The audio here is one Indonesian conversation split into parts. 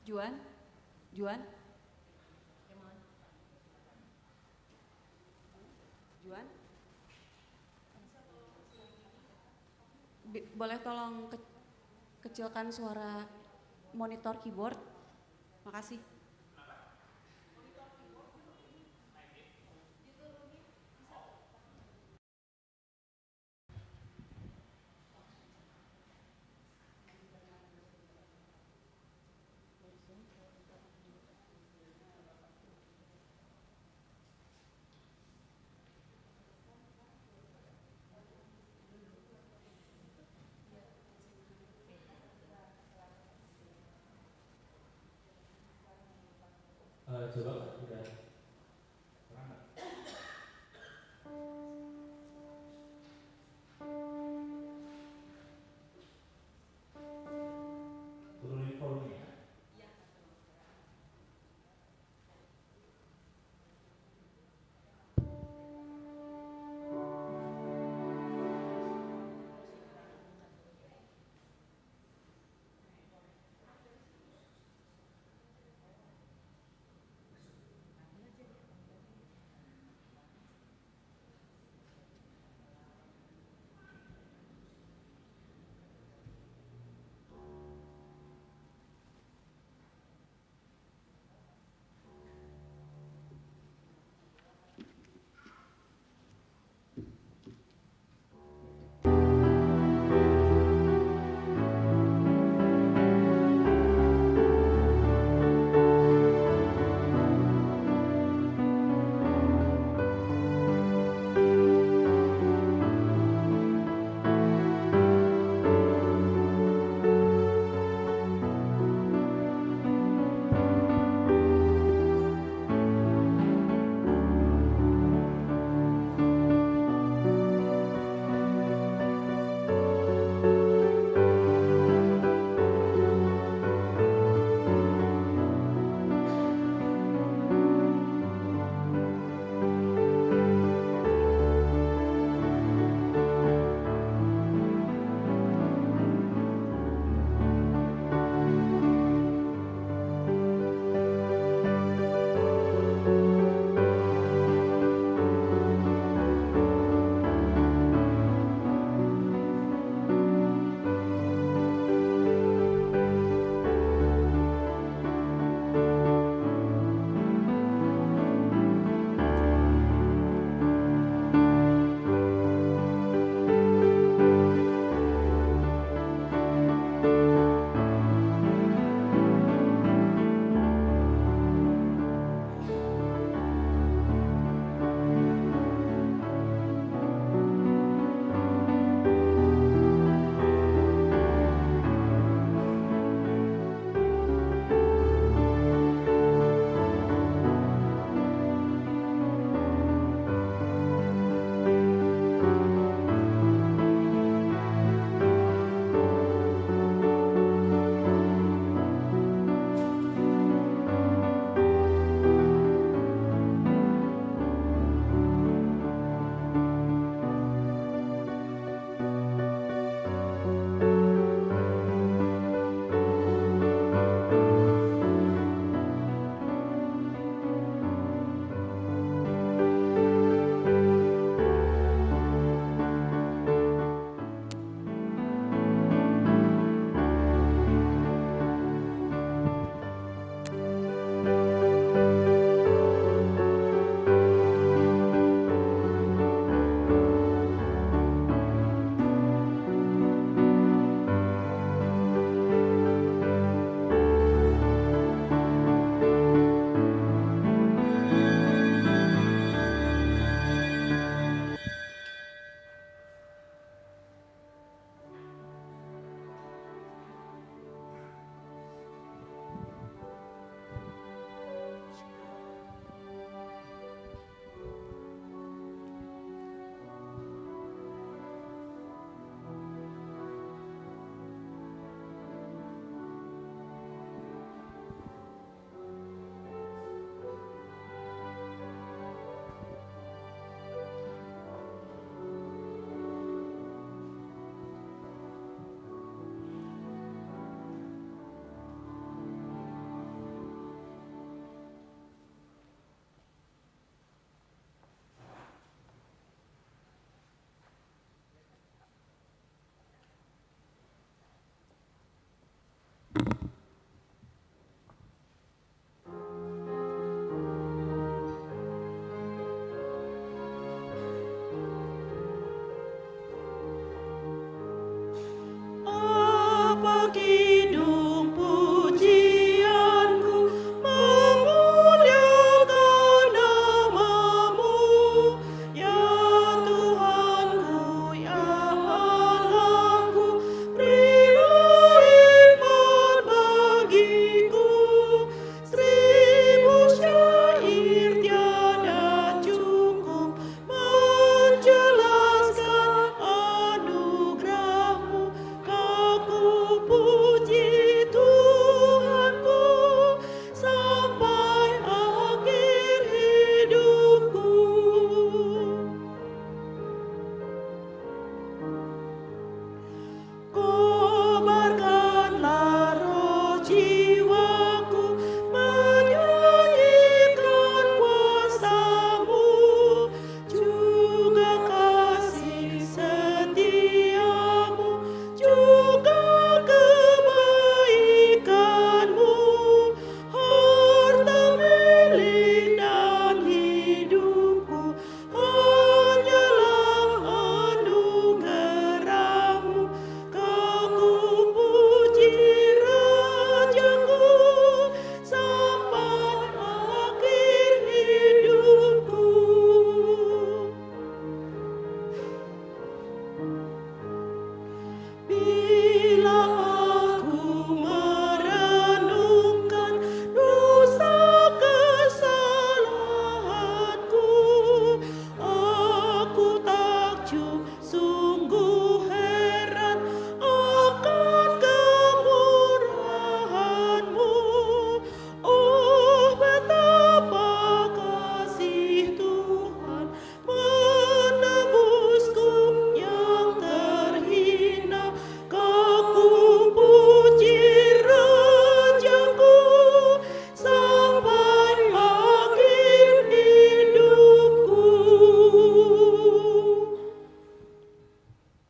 Juan, Juan, Juan, boleh tolong kecilkan suara monitor keyboard? Makasih. Coba udah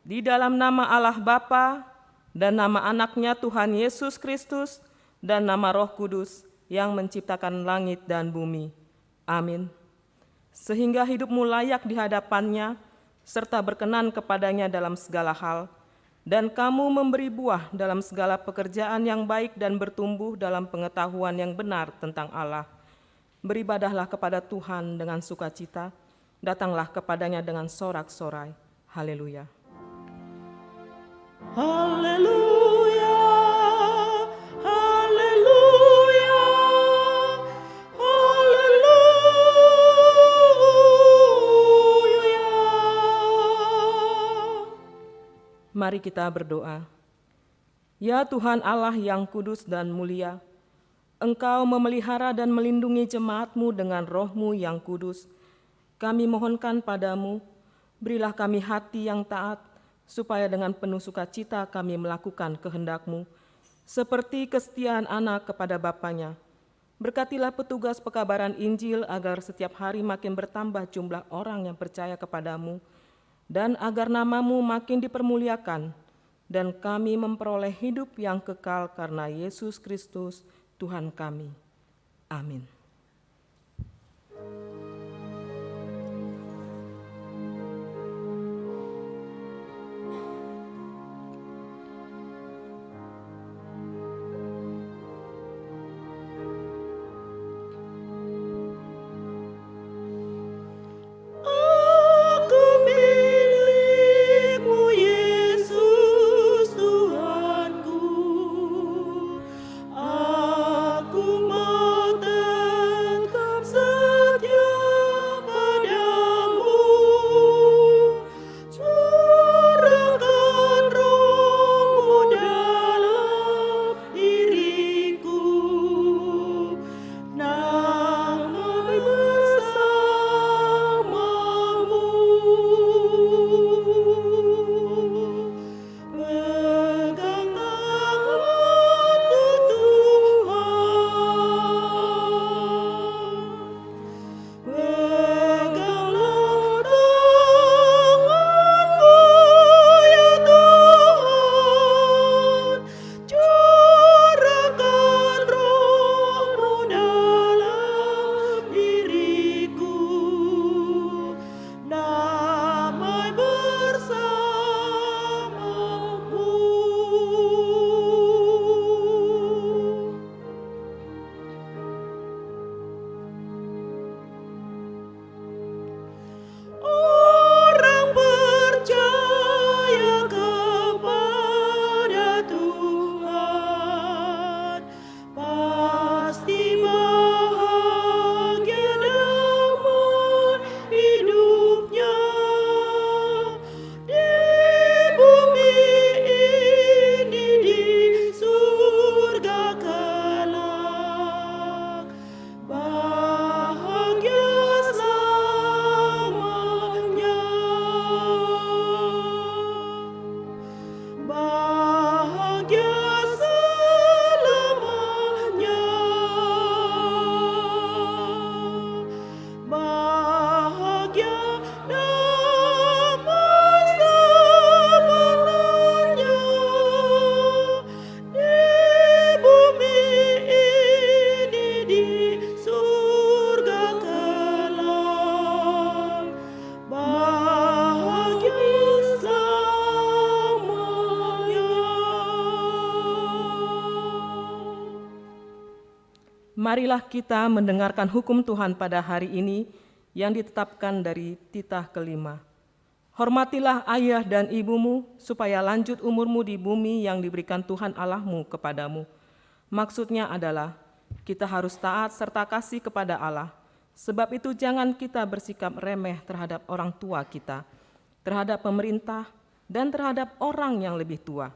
Di dalam nama Allah Bapa dan nama anaknya Tuhan Yesus Kristus dan nama Roh Kudus yang menciptakan langit dan bumi. Amin. Sehingga hidupmu layak di hadapannya serta berkenan kepadanya dalam segala hal, dan kamu memberi buah dalam segala pekerjaan yang baik dan bertumbuh dalam pengetahuan yang benar tentang Allah. Beribadahlah kepada Tuhan dengan sukacita, datanglah kepadanya dengan sorak-sorai. Haleluya. Haleluya, haleluya, haleluya. Mari kita berdoa. Ya Tuhan Allah yang kudus dan mulia, Engkau memelihara dan melindungi jemaat-Mu dengan Roh-Mu yang kudus. Kami mohonkan padamu, berilah kami hati yang taat, supaya dengan penuh sukacita kami melakukan kehendak-Mu, seperti kesetiaan anak kepada bapaknya. Berkatilah petugas pekabaran Injil agar setiap hari makin bertambah jumlah orang yang percaya kepadamu, dan agar nama-Mu makin dipermuliakan, dan kami memperoleh hidup yang kekal karena Yesus Kristus, Tuhan kami. Amin. Aku mau Marilah kita mendengarkan hukum Tuhan pada hari ini yang ditetapkan dari titah kelima. Hormatilah ayah dan ibumu, supaya lanjut umurmu di bumi yang diberikan Tuhan Allahmu kepadamu. Maksudnya adalah, kita harus taat serta kasih kepada Allah. Sebab itu jangan kita bersikap remeh terhadap orang tua kita, terhadap pemerintah, dan terhadap orang yang lebih tua.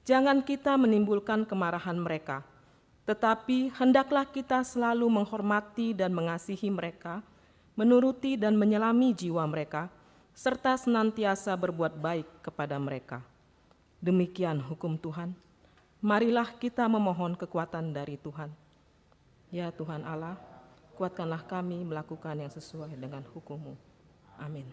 Jangan kita menimbulkan kemarahan mereka, tetapi hendaklah kita selalu menghormati dan mengasihi mereka, menuruti dan menyelami jiwa mereka, serta senantiasa berbuat baik kepada mereka. Demikian hukum Tuhan. Marilah kita memohon kekuatan dari Tuhan. Ya Tuhan Allah, kuatkanlah kami melakukan yang sesuai dengan hukum-Mu. Amin.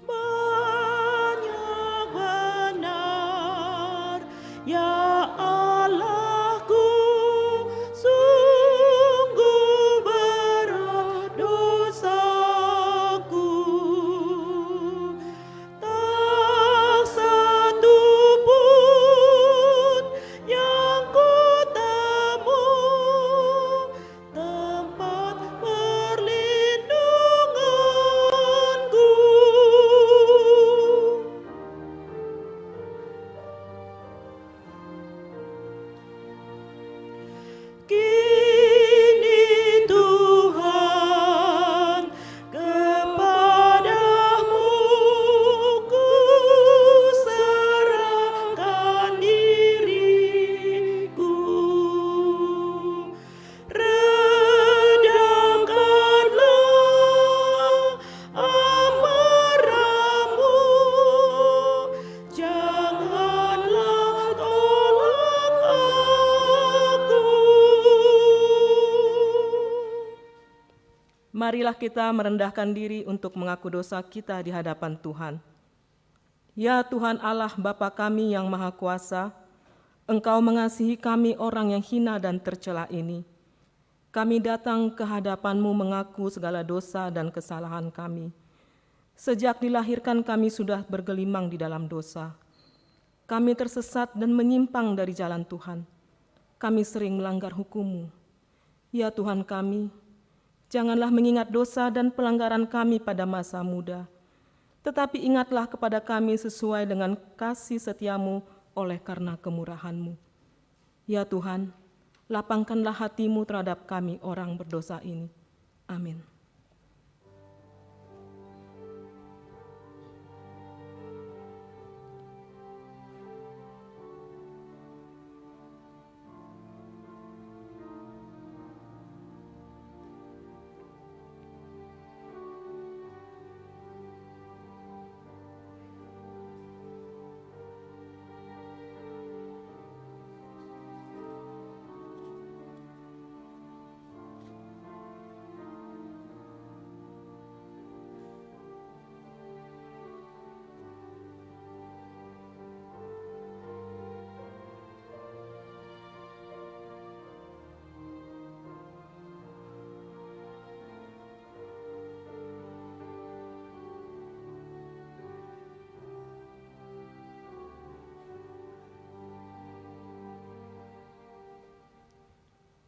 Banyak benar, ya Allahku, sungguh berat dosaku. Tak satu pun yang ku temu tempat perlindunganku. Kini Tuhan, kepadamu ku serahkan diriku. Redamkanlah amarahmu, janganlah tolak aku. Marilah kita merendahkan diri untuk mengaku dosa kita di hadapan Tuhan. Ya Tuhan Allah Bapa kami yang Maha Kuasa, Engkau mengasihi kami orang yang hina dan tercela ini. Kami datang ke hadapan-Mu mengaku segala dosa dan kesalahan kami. Sejak dilahirkan kami sudah bergelimang di dalam dosa. Kami tersesat dan menyimpang dari jalan Tuhan. Kami sering melanggar hukum-Mu. Ya Tuhan kami, janganlah mengingat dosa dan pelanggaran kami pada masa muda, tetapi ingatlah kepada kami sesuai dengan kasih setia-Mu oleh karena kemurahan-Mu. Ya Tuhan, lapangkanlah hati-Mu terhadap kami orang berdosa ini. Amin.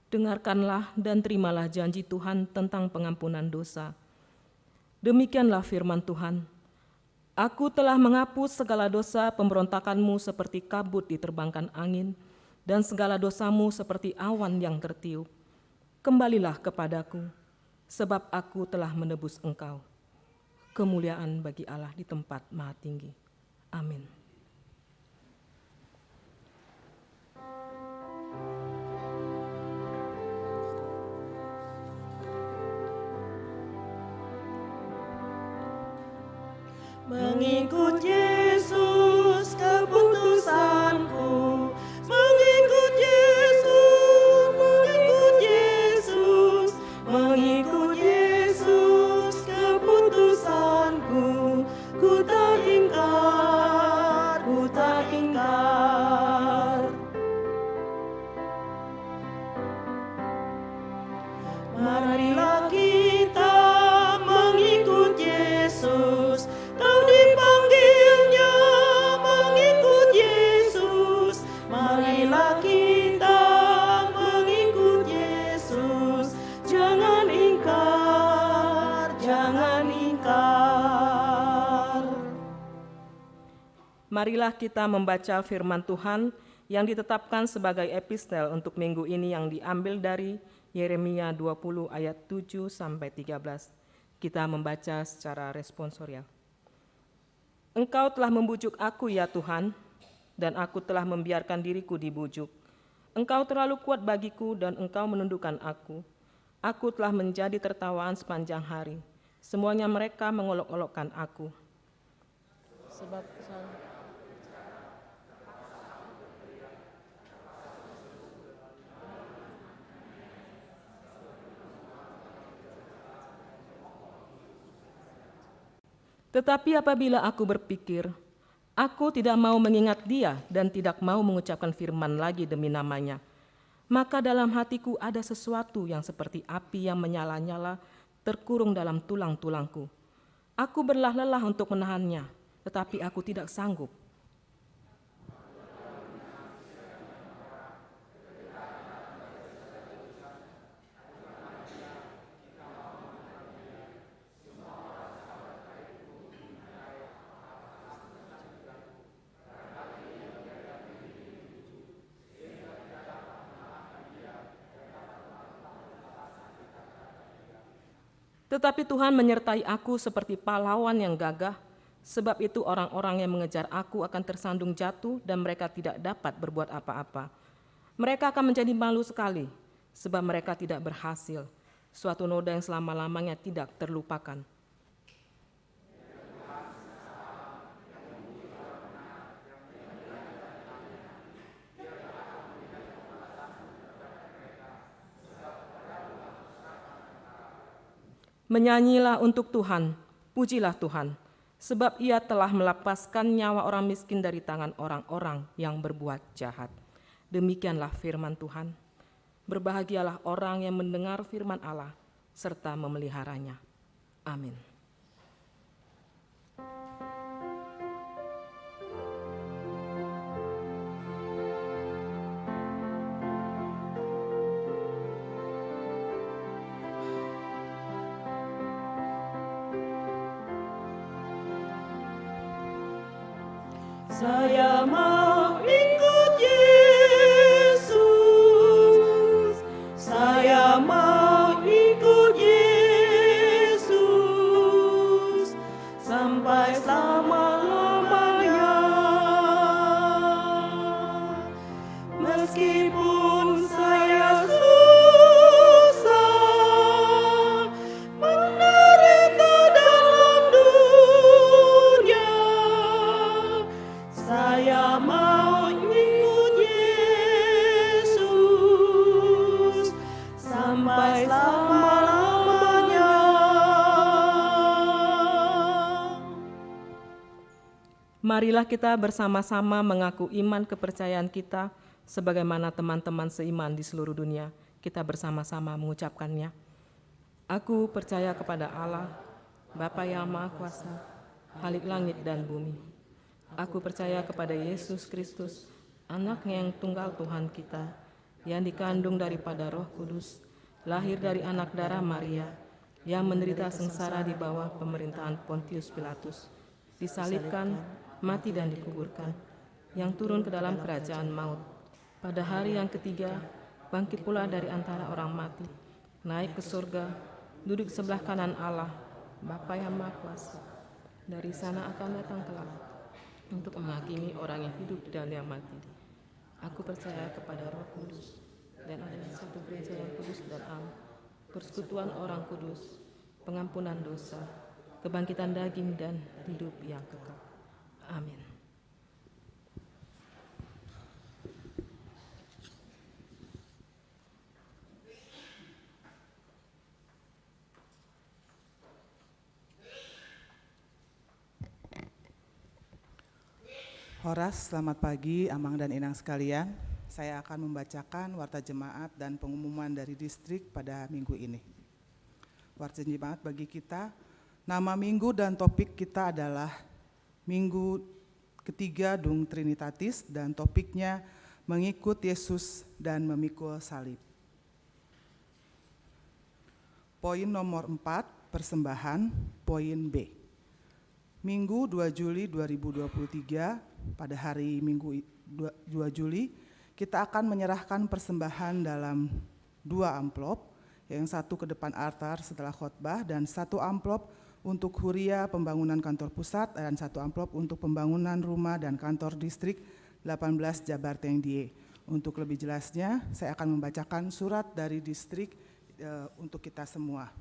Dengarkanlah dan terimalah janji Tuhan tentang pengampunan dosa. Demikianlah firman Tuhan. Aku telah menghapus segala dosa pemberontakanmu seperti kabut diterbangkan angin, dan segala dosamu seperti awan yang tertiup. Kembalilah kepadaku, sebab aku telah menebus engkau. Kemuliaan bagi Allah di tempat maha tinggi. Amin. Mengikut Yesus keputusanku, mengikut Yesus, mengikut Yesus, mengikut Yesus keputusanku, ku tak ingkar, ku tak ingkar. Marilah kita membaca firman Tuhan yang ditetapkan sebagai epistel untuk minggu ini yang diambil dari Yeremia 20 ayat 7 sampai 13. Kita membaca secara responsorial. Engkau telah membujuk aku ya Tuhan, dan aku telah membiarkan diriku dibujuk. Engkau terlalu kuat bagiku dan engkau menundukkan aku. Aku telah menjadi tertawaan sepanjang hari. Semuanya mereka mengolok-olokkan aku. Sebab Tetapi apabila aku berpikir, aku tidak mau mengingat dia dan tidak mau mengucapkan firman lagi demi namanya, maka dalam hatiku ada sesuatu yang seperti api yang menyala-nyala terkurung dalam tulang-tulangku. Aku berlelah-lelah untuk menahannya, tetapi aku tidak sanggup. Tetapi Tuhan menyertai aku seperti pahlawan yang gagah, sebab itu orang-orang yang mengejar aku akan tersandung jatuh dan mereka tidak dapat berbuat apa-apa. Mereka akan menjadi malu sekali, sebab mereka tidak berhasil, suatu noda yang selama-lamanya tidak terlupakan. Menyanyilah untuk Tuhan, pujilah Tuhan, sebab Ia telah melepaskan nyawa orang miskin dari tangan orang-orang yang berbuat jahat. Demikianlah firman Tuhan. Berbahagialah orang yang mendengar firman Allah, serta memeliharanya. Amin. Saya mau ikut Yesus, saya mau ikut Yesus, sampai selama-lamanya. Meskipun saya susah menderita dalam dunia, saya mau ikut Yesus sampai selama-lamanya. Marilah kita bersama-sama mengaku iman kepercayaan kita sebagaimana teman-teman seiman di seluruh dunia. Kita bersama-sama mengucapkannya. Aku percaya kepada Allah, Bapa yang Maha Kuasa, Khalik langit dan bumi. Aku percaya kepada Yesus Kristus, Anak-Nya yang tunggal Tuhan kita, yang dikandung daripada Roh Kudus, lahir dari anak darah Maria, yang menderita sengsara di bawah pemerintahan Pontius Pilatus, disalibkan, mati dan dikuburkan, yang turun ke dalam kerajaan maut. Pada hari yang ketiga, bangkit pula dari antara orang mati, naik ke surga, duduk sebelah kanan Allah, Bapa yang Maha Kuasa. Dari sana akan datang kelak untuk menghakimi orang yang hidup dan yang mati. Aku percaya kepada Roh Kudus dan adanya satu gereja yang kudus dan am, persekutuan orang kudus, pengampunan dosa, kebangkitan daging dan hidup yang kekal. Amin. Horas, selamat pagi Amang dan Inang sekalian. Saya akan membacakan warta jemaat dan pengumuman dari distrik pada minggu ini. Warta jemaat bagi kita, nama minggu dan topik kita adalah Minggu ketiga Dung Trinitatis dan topiknya mengikut Yesus dan memikul salib. Poin nomor 4, persembahan, poin B. Minggu 2 Juli 2023 pada hari Minggu 2 Juli, kita akan menyerahkan persembahan dalam 2 amplop, yang satu ke depan altar setelah khotbah dan 1 amplop untuk huria pembangunan kantor pusat dan 1 amplop untuk pembangunan rumah dan kantor distrik 18 Jabar Tengdie. Untuk lebih jelasnya, saya akan membacakan surat dari distrik untuk kita semua.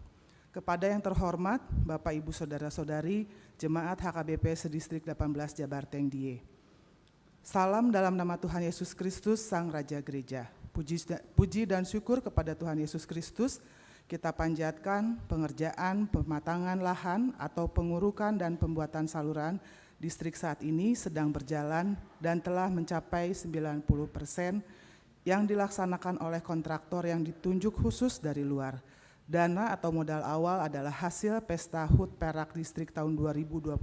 Kepada yang terhormat, Bapak Ibu Saudara-saudari, Jemaat HKBP Sedistrik 18 Jabar Tengdie. Salam dalam nama Tuhan Yesus Kristus, Sang Raja Gereja. Puji dan syukur kepada Tuhan Yesus Kristus, kita panjatkan pengerjaan pematangan lahan atau pengurukan dan pembuatan saluran distrik saat ini sedang berjalan dan telah mencapai 90% yang dilaksanakan oleh kontraktor yang ditunjuk khusus dari luar. Dana atau modal awal adalah hasil Pesta HUT Perak Distrik tahun 2021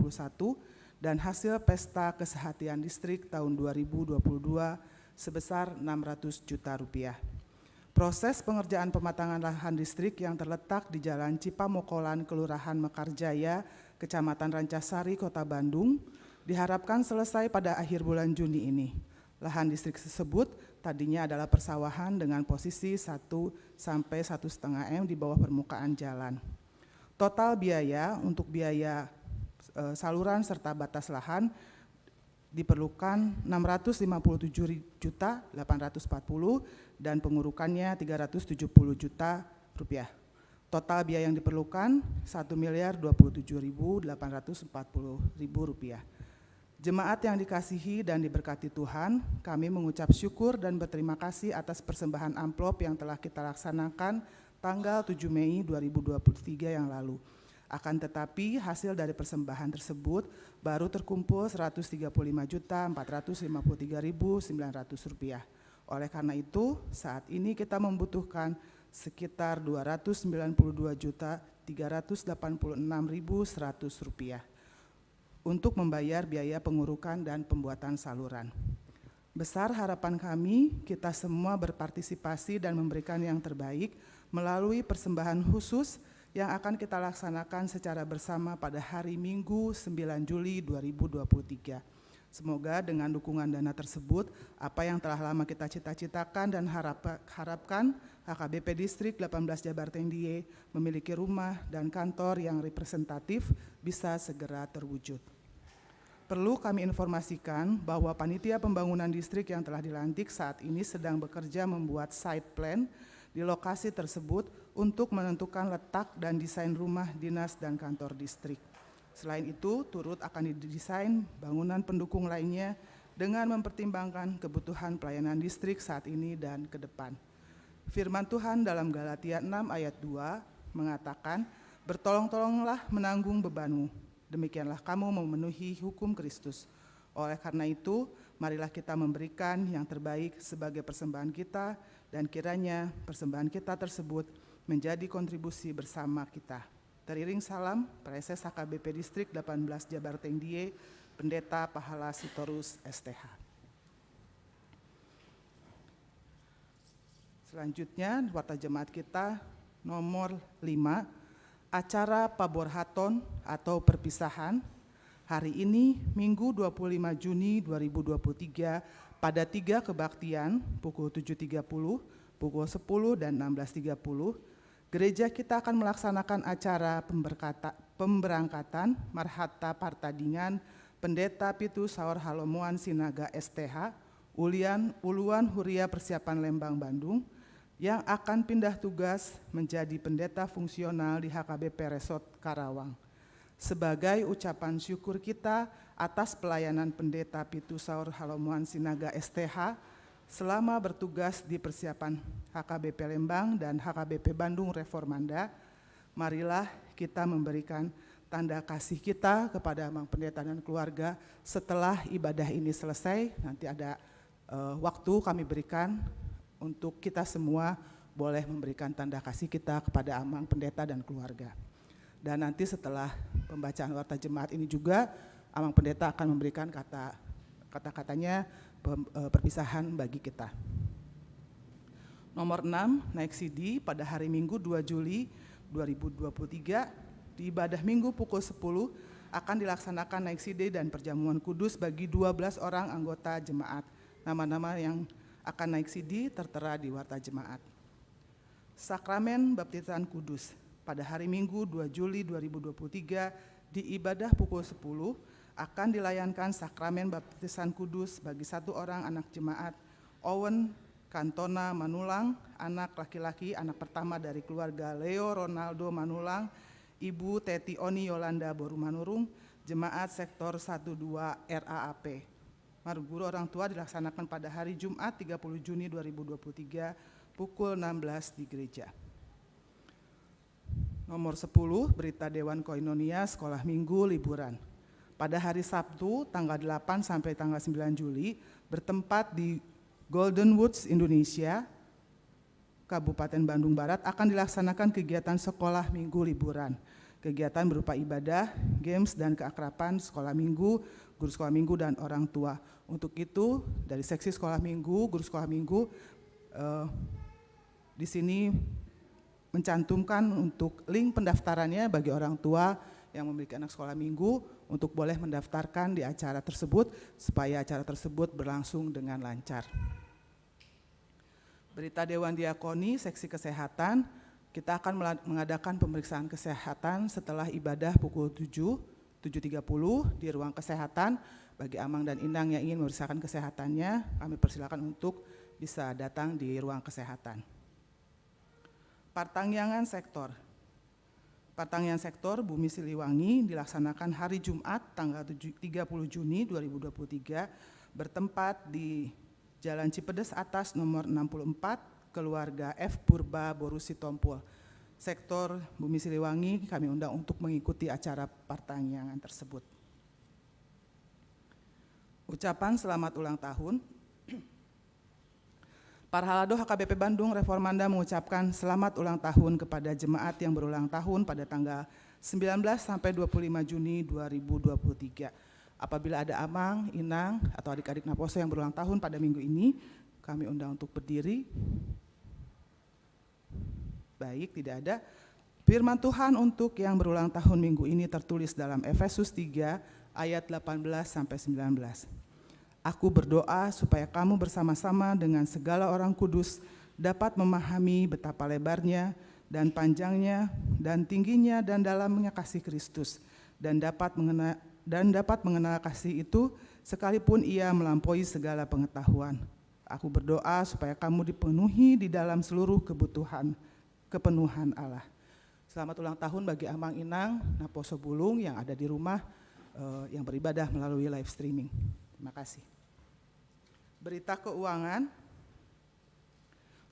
dan hasil Pesta Kesehatian Distrik tahun 2022 sebesar Rp600 juta. Proses pengerjaan pematangan lahan distrik yang terletak di Jalan Cipamokolan, Kelurahan Mekarjaya, Kecamatan Rancasari, Kota Bandung, diharapkan selesai pada akhir bulan Juni ini. Lahan distrik tersebut tadinya adalah persawahan dengan posisi 1 sampai 1,5 M di bawah permukaan jalan. Total biaya untuk biaya saluran serta batas lahan diperlukan Rp657.840 dan pengurukannya Rp370 juta. Total biaya yang diperlukan Rp1.027.840.000. Jemaat yang dikasihi dan diberkati Tuhan, kami mengucap syukur dan berterima kasih atas persembahan amplop yang telah kita laksanakan tanggal 7 Mei 2023 yang lalu. Akan tetapi hasil dari persembahan tersebut baru terkumpul Rp135.453.900. Oleh karena itu, saat ini kita membutuhkan sekitar Rp292.386.100 untuk membayar biaya pengurukan dan pembuatan saluran. Besar harapan kami, kita semua berpartisipasi dan memberikan yang terbaik melalui persembahan khusus yang akan kita laksanakan secara bersama pada hari Minggu 9 Juli 2023. Semoga dengan dukungan dana tersebut, apa yang telah lama kita cita-citakan dan harapkan HKBP Distrik 18 Jabar Tengdie memiliki rumah dan kantor yang representatif bisa segera terwujud. Perlu kami informasikan bahwa panitia pembangunan distrik yang telah dilantik saat ini sedang bekerja membuat site plan di lokasi tersebut untuk menentukan letak dan desain rumah dinas dan kantor distrik. Selain itu, turut akan didesain bangunan pendukung lainnya dengan mempertimbangkan kebutuhan pelayanan distrik saat ini dan ke depan. Firman Tuhan dalam Galatia 6 ayat 2 mengatakan, "Bertolong-tolonglah menanggung bebanmu, demikianlah kamu memenuhi hukum Kristus." Oleh karena itu, marilah kita memberikan yang terbaik sebagai persembahan kita dan kiranya persembahan kita tersebut menjadi kontribusi bersama kita. Teriring salam, Preses HKBP Distrik 18 Jabar Tengdie, Pendeta Pahala Sitorus STH. Selanjutnya, warta jemaat kita nomor 5, acara Paborhaton atau perpisahan. Hari ini, Minggu 25 Juni 2023, pada 3 kebaktian, pukul 7.30, pukul 10 dan 16.30, gereja kita akan melaksanakan acara pemberangkatan Marhata Partadingan Pendeta Pitu Saur Halomoan Sinaga STH, Uluan Huria Persiapan Lembang Bandung, yang akan pindah tugas menjadi pendeta fungsional di HKBP Resort Karawang. Sebagai ucapan syukur kita atas pelayanan Pendeta Pitu Saur Halomoan Sinaga STH selama bertugas di persiapan HKBP Lembang dan HKBP Bandung Reformanda, marilah kita memberikan tanda kasih kita kepada Mang Pendeta dan keluarga setelah ibadah ini selesai. Nanti ada waktu kami berikan untuk kita semua boleh memberikan tanda kasih kita kepada Amang Pendeta dan keluarga. Dan nanti setelah pembacaan warta jemaat ini juga, Amang Pendeta akan memberikan kata-katanya perpisahan bagi kita. Nomor 6, naik CD pada hari Minggu 2 Juli 2023 di ibadah Minggu pukul 10 akan dilaksanakan naik sideh dan perjamuan kudus bagi 12 orang anggota jemaat. Nama-nama yang akan naik sideh tertera di warta jemaat. Sakramen baptisan kudus. Pada hari Minggu 2 Juli 2023 di ibadah pukul 10 akan dilayankan sakramen baptisan kudus bagi 1 orang anak jemaat Owen Cantona Manulang, anak laki-laki, anak pertama dari keluarga Leo Ronaldo Manulang, Ibu Teti Oni Yolanda Boru Manurung, jemaat sektor 12 RAAP. Marguru orang tua dilaksanakan pada hari Jumat 30 Juni 2023 pukul 16 di gereja. Nomor 10, berita Dewan Koinonia Sekolah Minggu Liburan. Pada hari Sabtu tanggal 8 sampai tanggal 9 Juli bertempat di Golden Woods, Indonesia, Kabupaten Bandung Barat akan dilaksanakan kegiatan sekolah minggu liburan. Kegiatan berupa ibadah, games, dan keakraban sekolah minggu, guru sekolah minggu, dan orang tua. Untuk itu, dari seksi sekolah minggu, guru sekolah minggu, di sini mencantumkan untuk link pendaftarannya bagi orang tua yang memiliki anak sekolah minggu untuk boleh mendaftarkan di acara tersebut supaya acara tersebut berlangsung dengan lancar. Berita Dewan Diakoni Seksi Kesehatan, kita akan mengadakan pemeriksaan kesehatan setelah ibadah pukul 7.30 di ruang kesehatan. Bagi Amang dan Inang yang ingin memeriksakan kesehatannya, kami persilakan untuk bisa datang di ruang kesehatan. Pertangyangan sektor. Pertangyangan sektor Bumi Siliwangi dilaksanakan hari Jumat tanggal 30 Juni 2023 bertempat di Jalan Cipedes Atas nomor 64, keluarga F. Purba Boru Sitompul. Sektor Bumi Siliwangi kami undang untuk mengikuti acara pertangyangan tersebut. Ucapan selamat ulang tahun. Parhalado HKBP Bandung Reformanda mengucapkan selamat ulang tahun kepada jemaat yang berulang tahun pada tanggal 19 sampai 25 Juni 2023. Apabila ada Amang, Inang, atau adik-adik Naposo yang berulang tahun pada minggu ini, kami undang untuk berdiri. Baik, tidak ada. Firman Tuhan untuk yang berulang tahun minggu ini tertulis dalam Efesus 3 ayat 18 sampai 19. Aku berdoa supaya kamu bersama-sama dengan segala orang kudus dapat memahami betapa lebarnya dan panjangnya dan tingginya dan dalamnya kasih Kristus dan dapat mengenal kasih itu sekalipun ia melampaui segala pengetahuan. Aku berdoa supaya kamu dipenuhi di dalam seluruh kepenuhan Allah. Selamat ulang tahun bagi Amang Inang Naposo Bulung yang ada di rumah yang beribadah melalui live streaming. Terima kasih. Berita keuangan.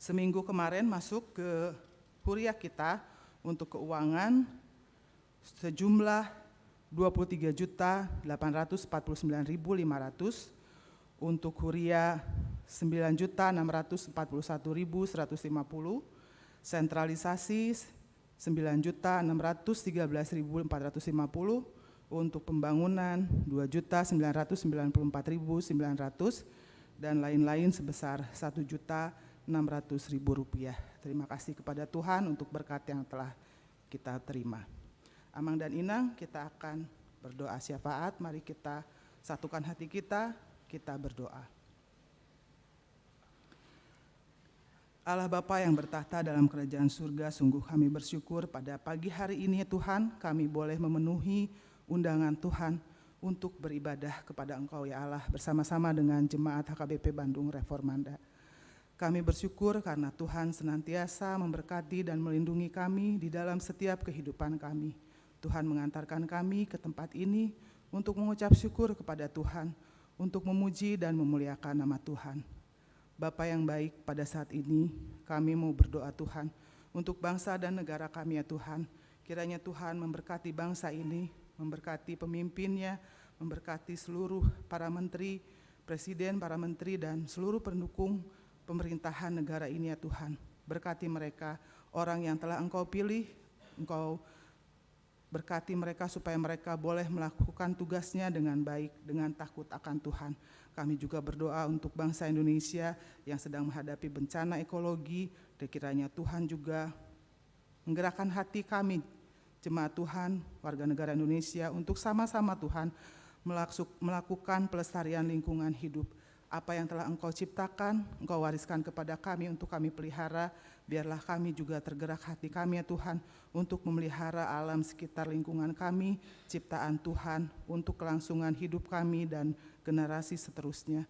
Seminggu kemarin masuk ke Huria kita untuk keuangan sejumlah 23.849.500, untuk Huria 9.641.150, sentralisasi 9.613.450, untuk pembangunan 2.994.900, dan lain-lain sebesar Rp1.600.000. Terima kasih kepada Tuhan untuk berkat yang telah kita terima. Amang dan Inang, kita akan berdoa syafaat. Mari kita satukan hati kita berdoa. Allah Bapa yang bertahta dalam kerajaan surga, sungguh kami bersyukur pada pagi hari ini Tuhan, kami boleh memenuhi undangan Tuhan untuk beribadah kepada Engkau ya Allah bersama-sama dengan jemaat HKBP Bandung Reformanda. Kami bersyukur karena Tuhan senantiasa memberkati dan melindungi kami di dalam setiap kehidupan kami. Tuhan mengantarkan kami ke tempat ini untuk mengucap syukur kepada Tuhan, untuk memuji dan memuliakan nama Tuhan. Bapa yang baik, pada saat ini kami mau berdoa Tuhan untuk bangsa dan negara kami ya Tuhan. Kiranya Tuhan memberkati bangsa ini, memberkati pemimpinnya, memberkati seluruh para menteri, presiden, para menteri, dan seluruh pendukung pemerintahan negara ini ya Tuhan. Berkati mereka, orang yang telah Engkau pilih, Engkau berkati mereka supaya mereka boleh melakukan tugasnya dengan baik, dengan takut akan Tuhan. Kami juga berdoa untuk bangsa Indonesia yang sedang menghadapi bencana ekologi, dan kiranya Tuhan juga menggerakkan hati kami jemaat Tuhan, warga negara Indonesia, untuk sama-sama Tuhan melakukan pelestarian lingkungan hidup. Apa yang telah Engkau ciptakan, Engkau wariskan kepada kami untuk kami pelihara, biarlah kami juga tergerak hati kami ya Tuhan, untuk memelihara alam sekitar lingkungan kami, ciptaan Tuhan, untuk kelangsungan hidup kami dan generasi seterusnya.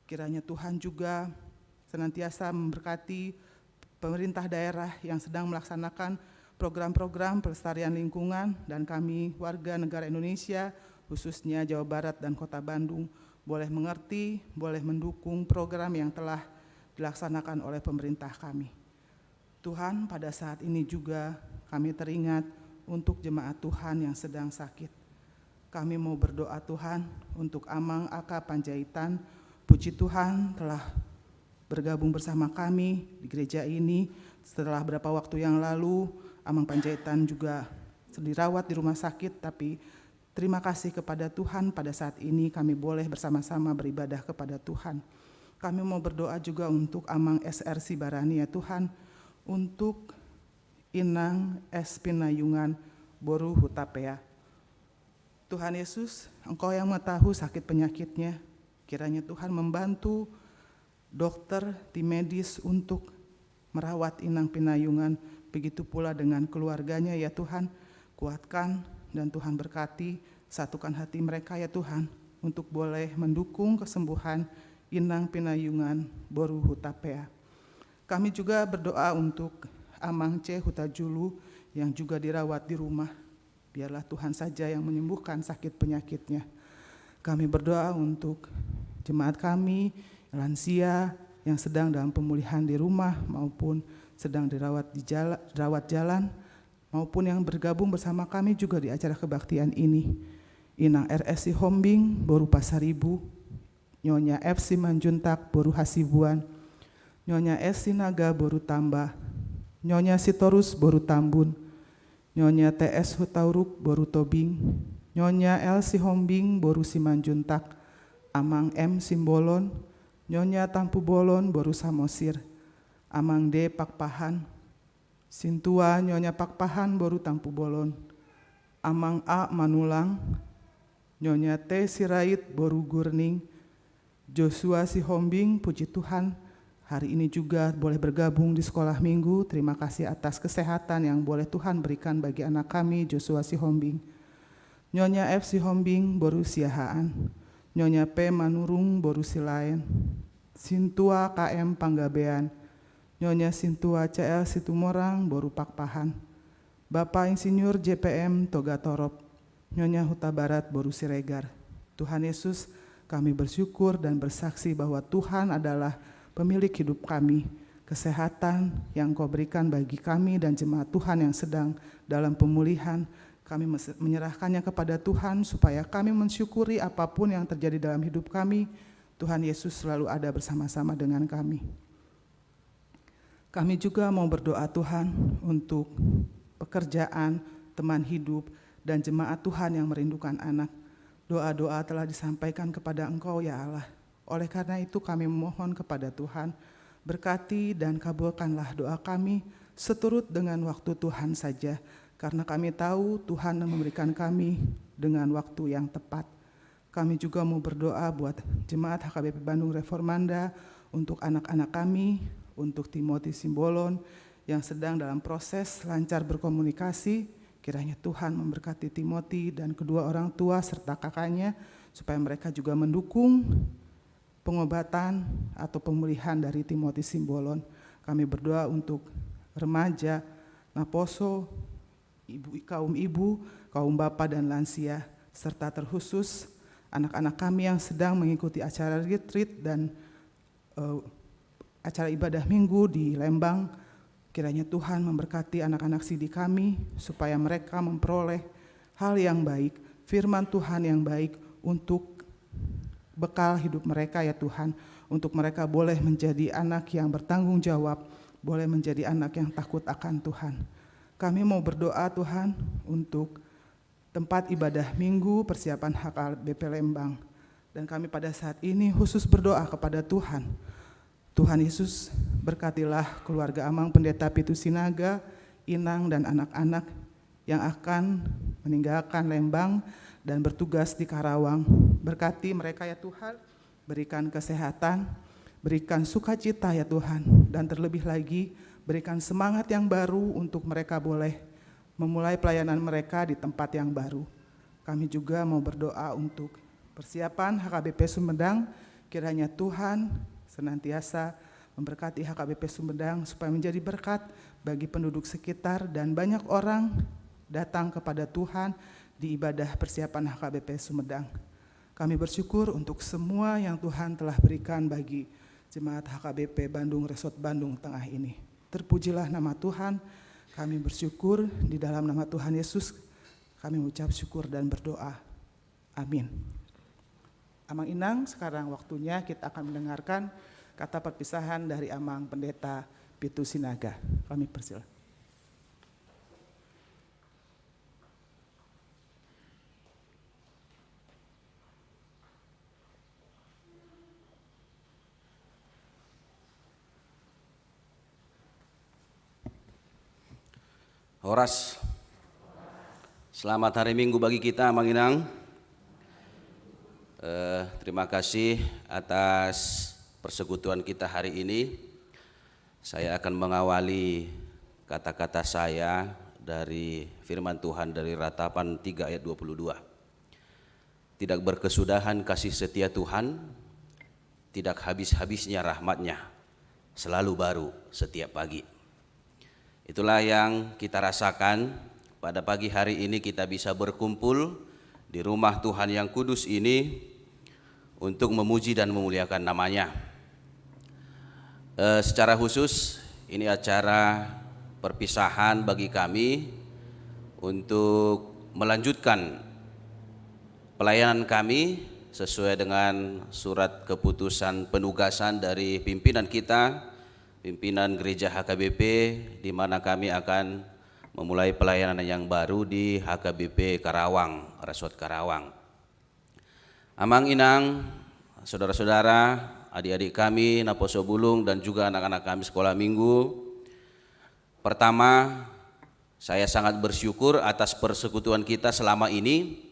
Kiranya Tuhan juga senantiasa memberkati pemerintah daerah yang sedang melaksanakan program-program pelestarian lingkungan, dan kami warga negara Indonesia, khususnya Jawa Barat dan Kota Bandung, boleh mengerti, boleh mendukung program yang telah dilaksanakan oleh pemerintah kami. Tuhan, pada saat ini juga kami teringat untuk jemaat Tuhan yang sedang sakit. Kami mau berdoa Tuhan untuk Amang Aka Panjaitan. Puji Tuhan telah bergabung bersama kami di gereja ini. Setelah beberapa waktu yang lalu, Amang Panjaitan juga dirawat di rumah sakit, tapi terima kasih kepada Tuhan pada saat ini kami boleh bersama-sama beribadah kepada Tuhan. Kami mau berdoa juga untuk Amang SR Sibarani ya Tuhan, untuk Inang S. Pinayungan Boru Hutapea. Tuhan Yesus, Engkau yang mengetahui sakit penyakitnya, kiranya Tuhan membantu dokter, tim medis untuk merawat Inang Pinayungan, begitu pula dengan keluarganya ya Tuhan. Kuatkan dan Tuhan berkati, satukan hati mereka ya Tuhan, untuk boleh mendukung kesembuhan Inang Pinayungan Boru Hutapea. Kami juga berdoa untuk Amang C. Hutajulu yang juga dirawat di rumah. Biarlah Tuhan saja yang menyembuhkan sakit penyakitnya. Kami berdoa untuk jemaat kami, lansia yang sedang dalam pemulihan di rumah maupun sedang dirawat jalan, maupun yang bergabung bersama kami juga di acara kebaktian ini. Inang RSI Hombing Boru Pasaribu, Nyonya F. Simanjuntak Boru Hasibuan, Nyonya S. Sinaga Boru Tamba, Nyonya Sitorus Boru Tambun, Nyonya TS Hutauruk Boru Tobing, Nyonya L. Sihombing Boru Simanjuntak, Amang M. Simbolon, Nyonya Tampu Bolon Boru Samosir, Amang D. Pakpahan, Sintua Nyonya Pakpahan Boru Tampu Bolon, Amang A. Manulang, Nyonya T. Sirait Boru Gurning, Joshua Sihombing. Puji Tuhan, hari ini juga boleh bergabung di sekolah minggu. Terima kasih atas kesehatan yang boleh Tuhan berikan bagi anak kami, Joshua Sihombing. Nyonya F. Sihombing Boru Siahaan, Nyonya P. Manurung Boru Silaen, Sintua KM Panggabean, Nyonya Sintua CL Situmorang Boru Pakpahan, Bapak Insinyur JPM Toga Torop, Nyonya Huta Barat Boru Siregar. Tuhan Yesus, kami bersyukur dan bersaksi bahwa Tuhan adalah pemilik hidup kami. Kesehatan yang Kau berikan bagi kami dan jemaat Tuhan yang sedang dalam pemulihan, kami menyerahkannya kepada Tuhan supaya kami mensyukuri apapun yang terjadi dalam hidup kami. Tuhan Yesus selalu ada bersama-sama dengan kami. Kami juga mau berdoa Tuhan untuk pekerjaan, teman hidup, dan jemaat Tuhan yang merindukan anak. Doa-doa telah disampaikan kepada Engkau ya Allah. Oleh karena itu kami memohon kepada Tuhan, berkati dan kabulkanlah doa kami seturut dengan waktu Tuhan saja. Karena kami tahu Tuhan memberikan kami dengan waktu yang tepat. Kami juga mau berdoa buat jemaat HKBP Bandung Reformanda, untuk anak-anak kami, untuk Timothy Simbolon yang sedang dalam proses lancar berkomunikasi. Kiranya Tuhan memberkati Timothy dan kedua orang tua serta kakaknya, supaya mereka juga mendukung pengobatan atau pemulihan dari Timothy Simbolon. Kami berdoa untuk remaja, Naposo, kaum ibu, kaum bapak dan lansia, serta terkhusus anak-anak kami yang sedang mengikuti acara retreat dan acara ibadah minggu di Lembang. Kiranya Tuhan memberkati anak-anak sidi kami supaya mereka memperoleh hal yang baik, firman Tuhan yang baik untuk bekal hidup mereka ya Tuhan, untuk mereka boleh menjadi anak yang bertanggung jawab, boleh menjadi anak yang takut akan Tuhan. Kami mau berdoa Tuhan untuk tempat ibadah minggu persiapan HKBP Lembang, dan kami pada saat ini khusus berdoa kepada Tuhan. Tuhan Yesus, berkatilah keluarga Amang Pendeta Pitu Sinaga, Inang dan anak-anak yang akan meninggalkan Lembang dan bertugas di Karawang. Berkati mereka ya Tuhan, berikan kesehatan, berikan sukacita ya Tuhan, dan terlebih lagi berikan semangat yang baru untuk mereka boleh memulai pelayanan mereka di tempat yang baru. Kami juga mau berdoa untuk persiapan HKBP Sumedang, kiranya Tuhan senantiasa memberkati HKBP Sumedang supaya menjadi berkat bagi penduduk sekitar dan banyak orang datang kepada Tuhan di ibadah persiapan HKBP Sumedang. Kami bersyukur untuk semua yang Tuhan telah berikan bagi jemaat HKBP Bandung Resort Bandung Tengah ini. Terpujilah nama Tuhan, kami bersyukur di dalam nama Tuhan Yesus, kami mengucap syukur dan berdoa. Amin. Amang Inang, sekarang waktunya kita akan mendengarkan kata perpisahan dari Amang Pendeta Pitu Sinaga. Kami persilakan. Horas, selamat hari Minggu bagi kita, Amang Inang. Terima kasih atas persekutuan kita hari ini. Saya akan mengawali kata-kata saya dari firman Tuhan dari Ratapan 3 ayat 22. Tidak berkesudahan kasih setia Tuhan, tidak habis-habisnya rahmatnya, selalu baru setiap pagi. Itulah yang kita rasakan pada pagi hari ini, kita bisa berkumpul di rumah Tuhan yang kudus ini untuk memuji dan memuliakan namanya. Secara khusus ini acara perpisahan bagi kami untuk melanjutkan pelayanan kami sesuai dengan surat keputusan penugasan dari pimpinan kita, pimpinan gereja HKBP, di mana kami akan memulai pelayanan yang baru di HKBP Karawang, Resort Karawang. Amang Inang, saudara-saudara, adik-adik kami, Naposo Bulung, dan juga anak-anak kami sekolah minggu. Pertama, saya sangat bersyukur atas persekutuan kita selama ini.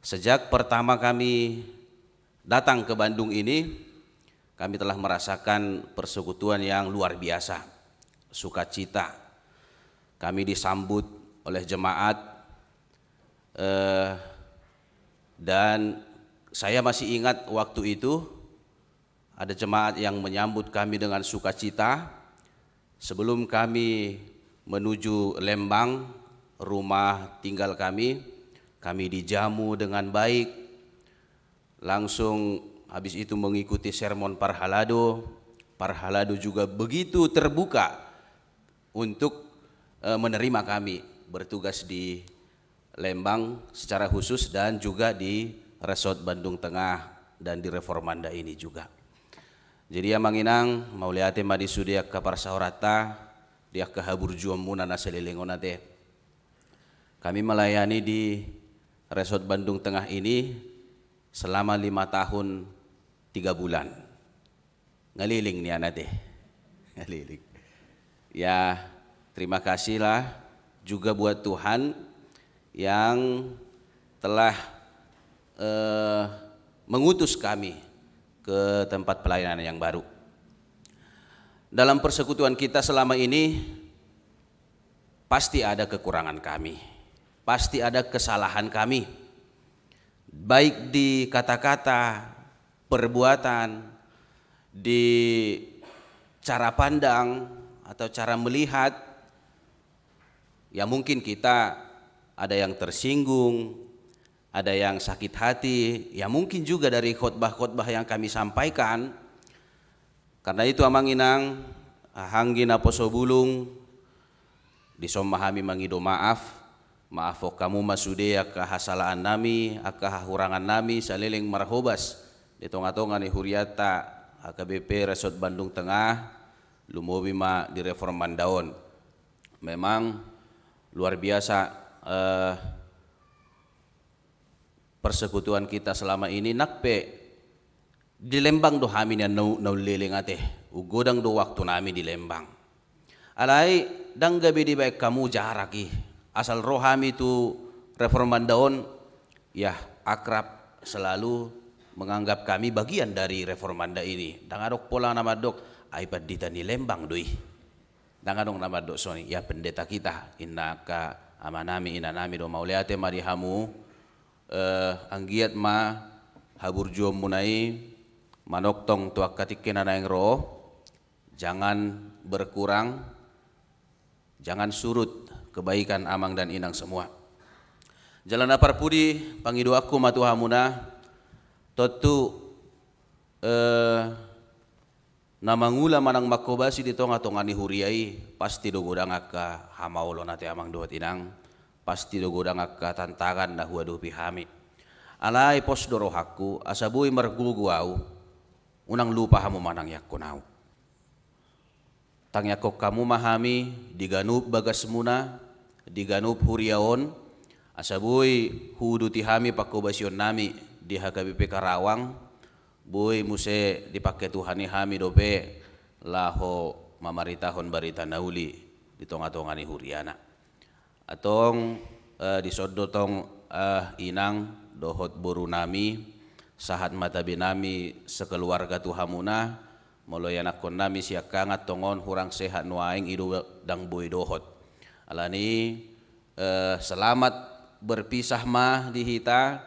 Sejak pertama kami datang ke Bandung ini, kami telah merasakan persekutuan yang luar biasa, sukacita. Kami disambut oleh jemaat dan saya masih ingat waktu itu ada jemaat yang menyambut kami dengan sukacita. Sebelum kami menuju Lembang, rumah tinggal kami dijamu dengan baik. Langsung habis itu mengikuti sermon Parhalado. Parhalado juga begitu terbuka untuk menerima kami bertugas di Lembang secara khusus dan juga di Resort Bandung Tengah dan di Reformanda ini juga. Jadi Amang Inang mauliate madi sudia kaparsaorata dia kehabur juam munana selilingonate. Kami melayani di Resort Bandung Tengah ini selama 5 tahun 3 bulan. Ngeliling nih anak deh. Ngeliling. Ya, terima kasihlah juga buat Tuhan yang telah mengutus kami ke tempat pelayanan yang baru. Dalam persekutuan kita selama ini pasti ada kekurangan kami, pasti ada kesalahan kami, baik di kata-kata, perbuatan, di cara pandang atau cara melihat. Ya mungkin kita ada yang tersinggung, ada yang sakit hati, ya mungkin juga dari khotbah-khotbah yang kami sampaikan. Karena itu Amang Inang, hanggi Naposo Bulung, disomahami mangido maaf kamu masude aka hasalaan nami, aka hahurangan nami saliling marhobas di tonga-tonga ni Huriata HKBP Resort Bandung Tengah lumobi ma di Reformandaon. Memang luar biasa persekutuan kita selama ini. Nakpe di Lembang do hamin yang nauliling ate ugodang do waktu nami di Lembang alai dang gabi di baik kamu jaraki asal rohami tu reformandaon ya akrab selalu menganggap kami bagian dari reformanda ini. Dangadok pola nama dok aipad dita ni Lembang doi. Dangadok nama dok soni ya pendeta kita inaka amanami inanami do mauleate marihamu anggiat ma habur jom munai manoktong tuak katikin anaeng roh, jangan berkurang, jangan surut kebaikan amang dan inang semua. Jalan apar pudi pangidu aku matuhamuna totu namangula manang makobasi di tonga-tongani huriai pasti dogodang akka hamaulo nate amang dua tinang pasti dogodang akka tantangan na huaduh pihami alai pos dorohaku asabui merguguau unang lupa hamu manang yakkonau tang yakok kamu mahami diganup bagas muna diganup huriaon asabui hudu tihami pakobasion nami di HKBP Karawang boy muse dipakai Tuhani hami dope laho mamaritahon barita nauli di tonga-tongani huriana atong disodotong inang dohot boru nami sahat mata binami sekeluarga tuhamuna moloy anak kon nami siakangat tongon hurang sehat nuaing idu dang boy dohot alani selamat berpisah mah di hita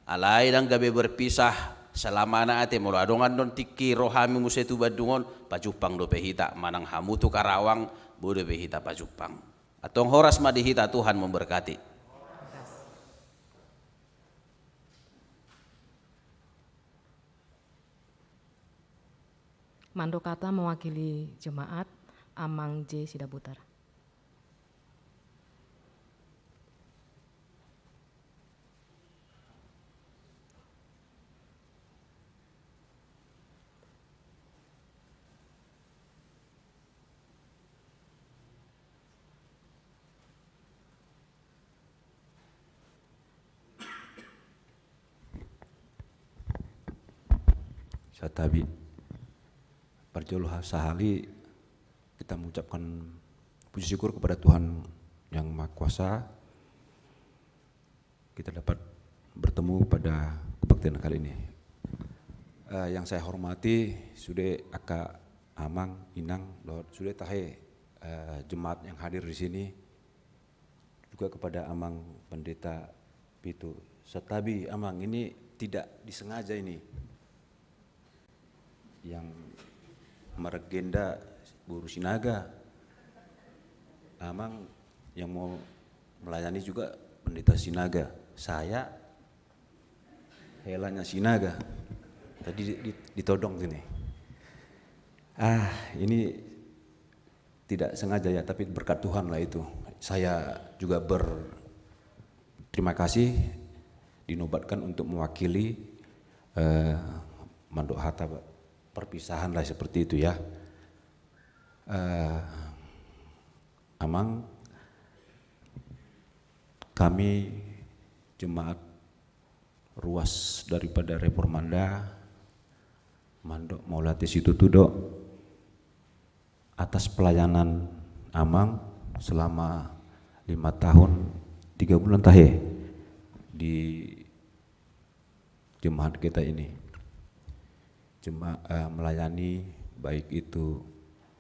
alai dang gabe berpisah selamana ate molo adongan don tiki rohami musetu badungon pacupang do pehita manang hamu tu Karawang bode pehita pacupang atong horas mah di hita Tuhan memberkati. Mando kata mewakili jemaat Amang J. Sidabutar. Satabi parjolo sahali kita mengucapkan puji syukur kepada Tuhan yang Maha Kuasa kita dapat bertemu pada kebaktian kali ini. Yang saya hormati sudah Aka Amang Inang Lord sudah tahe jemaat yang hadir di sini juga kepada Amang Pendeta Pitu Satabi Amang ini tidak disengaja ini yang meregenda Guru Sinaga Amang yang mau melayani juga Pendeta Sinaga saya helanya Sinaga tadi ditodong sini ini tidak sengaja ya tapi berkat Tuhan lah itu saya juga berterima kasih dinobatkan untuk mewakili Mandok Hatta perpisahan lah seperti itu ya. Amang kami jemaat ruas daripada Reformanda Mandok Maulati Situtudo atas pelayanan Amang selama 5 tahun 3 bulan tahe di jemaat kita ini. Melayani baik itu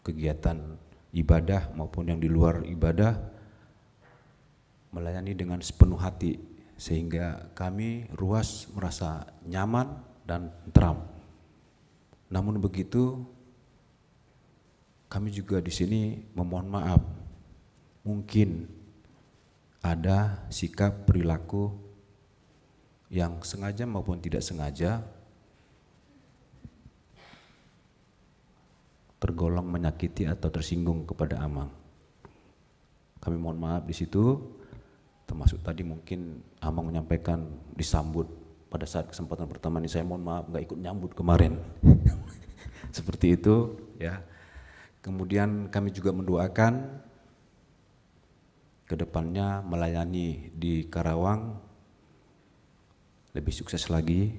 kegiatan ibadah maupun yang di luar ibadah melayani dengan sepenuh hati sehingga kami ruas merasa nyaman dan tenteram. Namun begitu kami juga di sini memohon maaf mungkin ada sikap perilaku yang sengaja maupun tidak sengaja tergolong menyakiti atau tersinggung kepada Amang. Kami mohon maaf di situ, termasuk tadi mungkin Amang menyampaikan disambut pada saat kesempatan pertama ini saya mohon maaf nggak ikut nyambut kemarin. Seperti itu ya. Kemudian kami juga mendoakan kedepannya melayani di Karawang lebih sukses lagi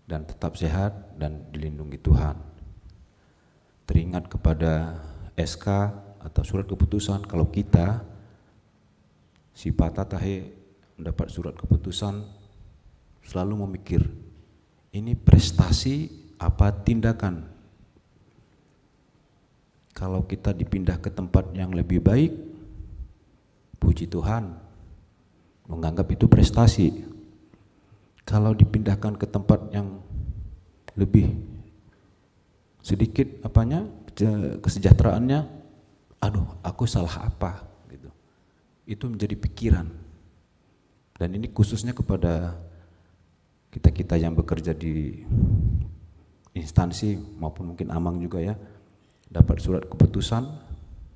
dan tetap sehat dan dilindungi Tuhan. Teringat kepada SK atau surat keputusan kalau kita si Pata tahe mendapat surat keputusan selalu memikir, ini prestasi apa tindakan? Kalau kita dipindah ke tempat yang lebih baik, puji Tuhan, menganggap itu prestasi. Kalau dipindahkan ke tempat yang lebih sedikit kesejahteraannya, aduh aku salah apa gitu. Itu menjadi pikiran. Dan ini khususnya kepada kita-kita yang bekerja di instansi maupun mungkin Amang juga ya, dapat surat keputusan,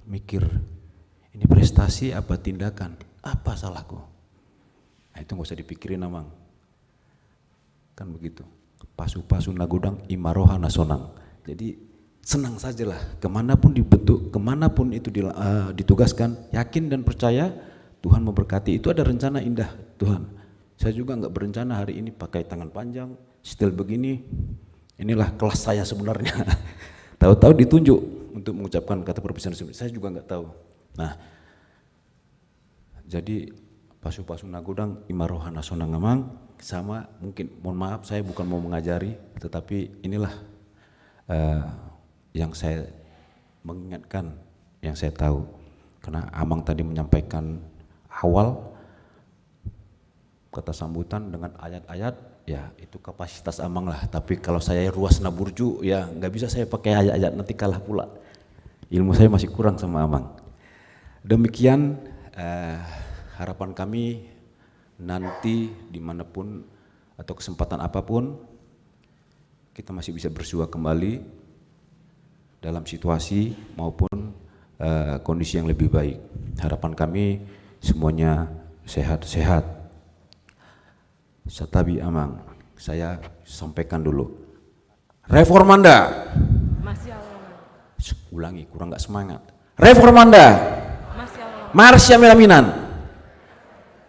mikir ini prestasi apa tindakan, apa salahku? Nah, itu nggak usah dipikirin Amang, kan begitu. Pasu-pasu nagudang imaroha nasonang. Jadi senang sajalah, kemanapun dibentuk, kemanapun itu ditugaskan, yakin dan percaya Tuhan memberkati. Itu ada rencana indah Tuhan. Saya juga nggak berencana hari ini pakai tangan panjang, setel begini. Inilah kelas saya sebenarnya. Tahu-tahu ditunjuk untuk mengucapkan kata perpisahan. Saya juga nggak tahu. Nah, jadi pasu-pasu nagudang imaroha nasonang ngamang sama mungkin, mohon maaf saya bukan mau mengajari, tetapi inilah yang saya mengingatkan, yang saya tahu. Karena Amang tadi menyampaikan awal kata sambutan dengan ayat-ayat, ya itu kapasitas Amang lah. Tapi kalau saya ruas naburju, ya nggak bisa saya pakai ayat-ayat, nanti kalah pula. Ilmu saya masih kurang sama Amang. Demikian harapan kami nanti dimanapun atau kesempatan apapun kita masih bisa bersua kembali dalam situasi maupun kondisi yang lebih baik. Harapan kami semuanya sehat-sehat. Satabi Amang, saya sampaikan dulu. Reformanda. Masya Allah. Ulangi, kurang nggak semangat. Reformanda. Masya Allah. Marsya Melaminan.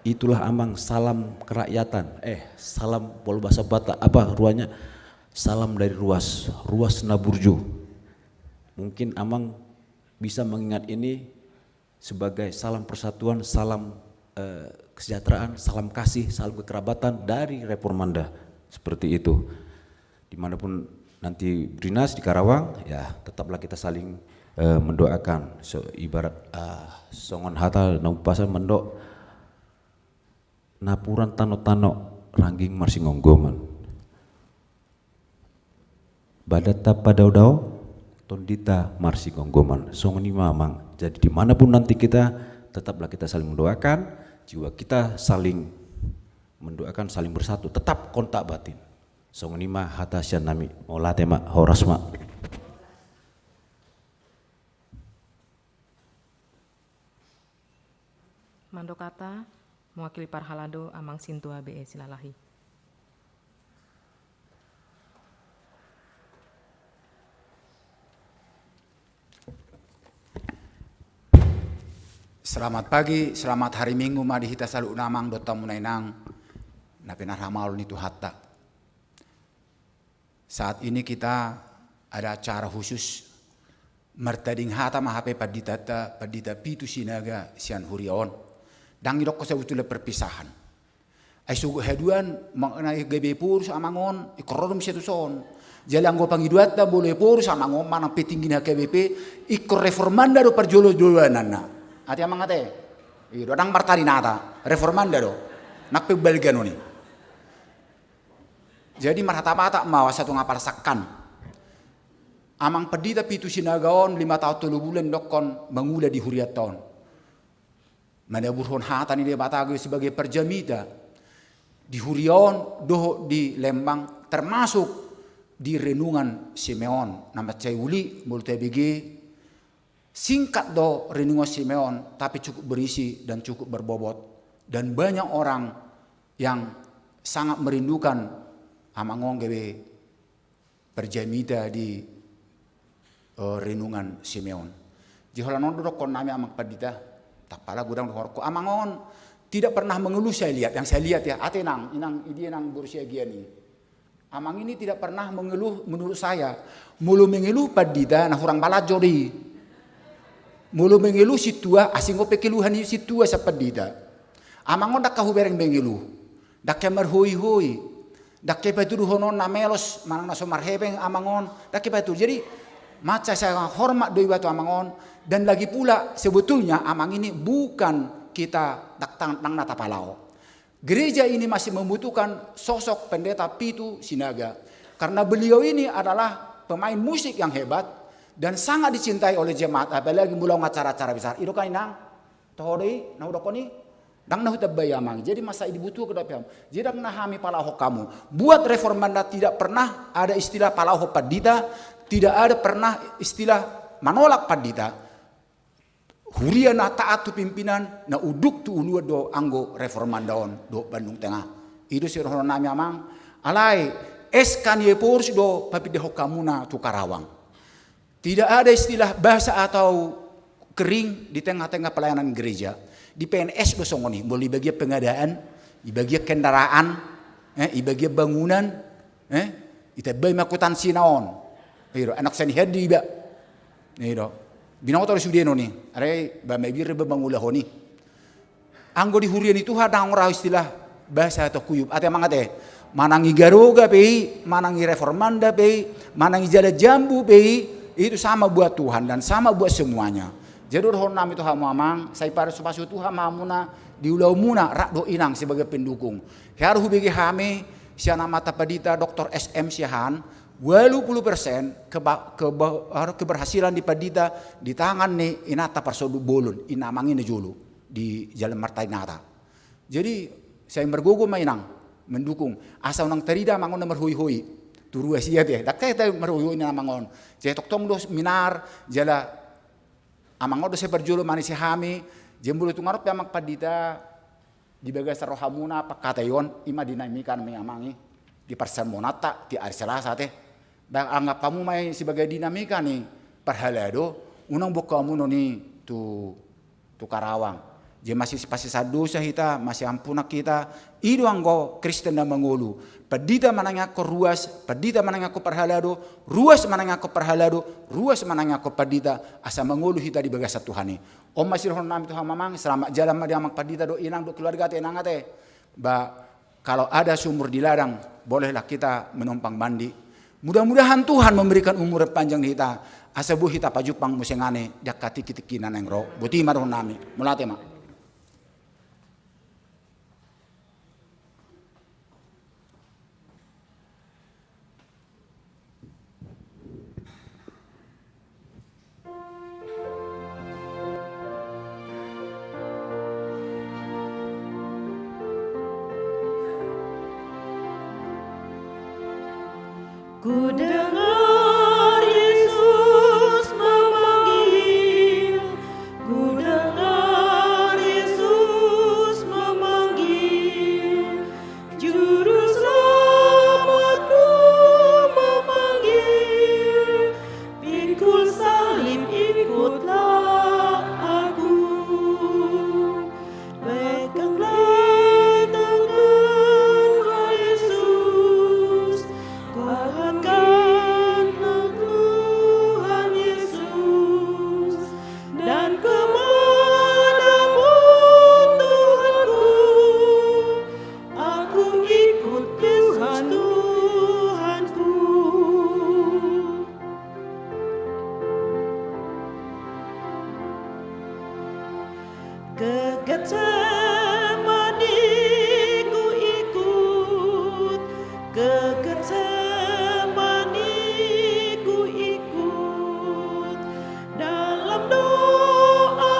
Itulah Amang, salam kerakyatan. Salam pol bahasa Batak apa ruanya? Salam dari ruas Naburju. Mungkin Amang bisa mengingat ini sebagai salam persatuan, salam kesejahteraan, salam kasih, salam kekerabatan dari Reformanda. Seperti itu. Dimanapun nanti Brinas di Karawang, ya tetaplah kita saling mendoakan. Ibarat songon hata naupasa mendok napuran tano-tano rangging marsingonggoman. Badata padaudau tondita marsingonggoman. Songoni mamang. Jadi dimanapun nanti kita, tetaplah kita saling mendoakan, jiwa kita saling mendoakan, saling bersatu, tetap kontak batin. Songoni ma hata syanami olatema horasma. Mandokata mewakili Parhalado Amang Sintua BE Silalahi. Selamat pagi, selamat hari Minggu, mari kita salu namang dota munainang napinar hamal nitu hatta. Saat ini kita ada acara khusus mertading hata mahape padita pitu sinaga sian hurion. Dang idok saya utule perpisahan. Ai sugu heduan mengenai GB pur samangon ikorodom setuson. Jalang go pangiduat da boleh pur samangon mana petinggina KBP ikor reformanda do perjolo jolanana. Ati amang ate. Ido dang martari nata reformanda do. Nak pebaligan oni. Jadi marhata-mata mawa satu ngapal sakkan. Amang pedita pitu sinagaon 5 tahun 3 bulan dokon mengula di huriat tahun. Mana burhon hatan ini batago sebagai perjamida di Hurion, doh di Lembang, termasuk di renungan Simeon. Nama Caiuli, mulut TBG, singkat do renungan Simeon, tapi cukup berisi dan cukup berbobot. Dan banyak orang yang sangat merindukan amangong gewe perjamida di renungan Simeon. Jiholanon duduk kon nami amang padita. Tak pala gudang horko amangon tidak pernah mengeluh saya lihat, yang saya lihat ya atenang inang dia nang berusia giani. Amang ini tidak pernah mengeluh menurut saya. Mulu mengeluh padita nah hurang balajori. Mulu mengeluh situa asing go pekeluhan situa sa padita. Amangon dak kahubereng bengelu. Dak kemer hui-hui. Dak kepetur honon na melos manang naso marhebeng amangon. Dak kepetur. Jadi maca saya hormat doi batu amangon. Dan lagi pula sebetulnya amang ini bukan kita dak tang nata palau. Gereja ini masih membutuhkan sosok pendeta Pitu Sinaga. Karena beliau ini adalah pemain musik yang hebat dan sangat dicintai oleh jemaat, apalagi mulai acara-acara besar. Itu kan nang tohori, nah udah koni, dang nah udah bayamang. Jadi masa dibutuh kedapiam. Jadi dang nahami palaho kamu. Buat reformanda tidak pernah ada istilah palaho padita, tidak ada pernah istilah menolak padita. Huria na taat tu pimpinan na uduk tu ulua do anggo reformandaon do Bandung Tengah. Itu si rohon nami amang alai eskan ye pors do papi de hokamuna tu Karawang. Tidak ada istilah bahasa atau kering di tengah-tengah pelayanan gereja. Di PNS do songoni, boleh bagian pengadaan, di bagian kendaraan, di bagian bangunan, ita bay makutan sinaon. Anak seni hedi ba. Binaw to sudeno ni, are ba may bir ba bangula honi. Anggo di hurian itu hadang ora istilah bahasa atau kuyup. Ate mangate, manangi garoga pe, manangi reformanda pe, manangi jala jambu pe, itu sama buat Tuhan dan sama buat semuanya. Jadi roh nam itu hamamang, saya pada supaya Tuhan mamuna diulau muna rak do inang sebagai pendukung. Harus bagi hame siana mata padita Dr. SM Siahan. 80% keberhasilan di padita di tangan nih inata parsodu bolon inamang ini julu di jalan Martai Nata. Jadi saya bergogo mainang mendukung asal nang terida mangon nomor hui-hui turu siap ya dak kaya merhui na mangon cetok tong dos minar jala amangon do se berjulu manis hami jembulu tu ngarot amak padita di bagas rohamuna pakatayon ima dinamikan me amangi di persemonata di hari Selasa teh. Dan anggap kamu may sebagai dinamika nih perhalado unang buka kamu nih tu Karawang. Jadi masih pasti sadosa kita masih ampuna kita. Ido anggo Kristen dan mangulu. Padita mananya ko ruas, padita mananya ko perhalado, ruas mananya ko perhalado, ruas mananya ko padita asa mangulu kita di bagasa Tuhani. Om masih rohon nami Tuhan mamang selamat jalan madi amak padita do inang do keluarga te inang ate. Ba kalau ada sumur di ladang bolehlah kita menumpang mandi. Mudah-mudahan Tuhan memberikan umur panjang di kita. Asabu kita pajupang musengane jakati kitikinan yang roh. Buti maroh nami. Mulate mak. Ku dengar Yesus memanggil, ku dengar Yesus memanggil, Juru Selamatku memanggil, pikul salib ikutlah aku, peganglah tangan Yesus, kuatkan Tuhan Yesus, dan kemanapun Tuhanku, aku ikut Tuhan Tuhanku. Ke Getsemani ku ikut, ke Getsemani ku ikut, dalam doa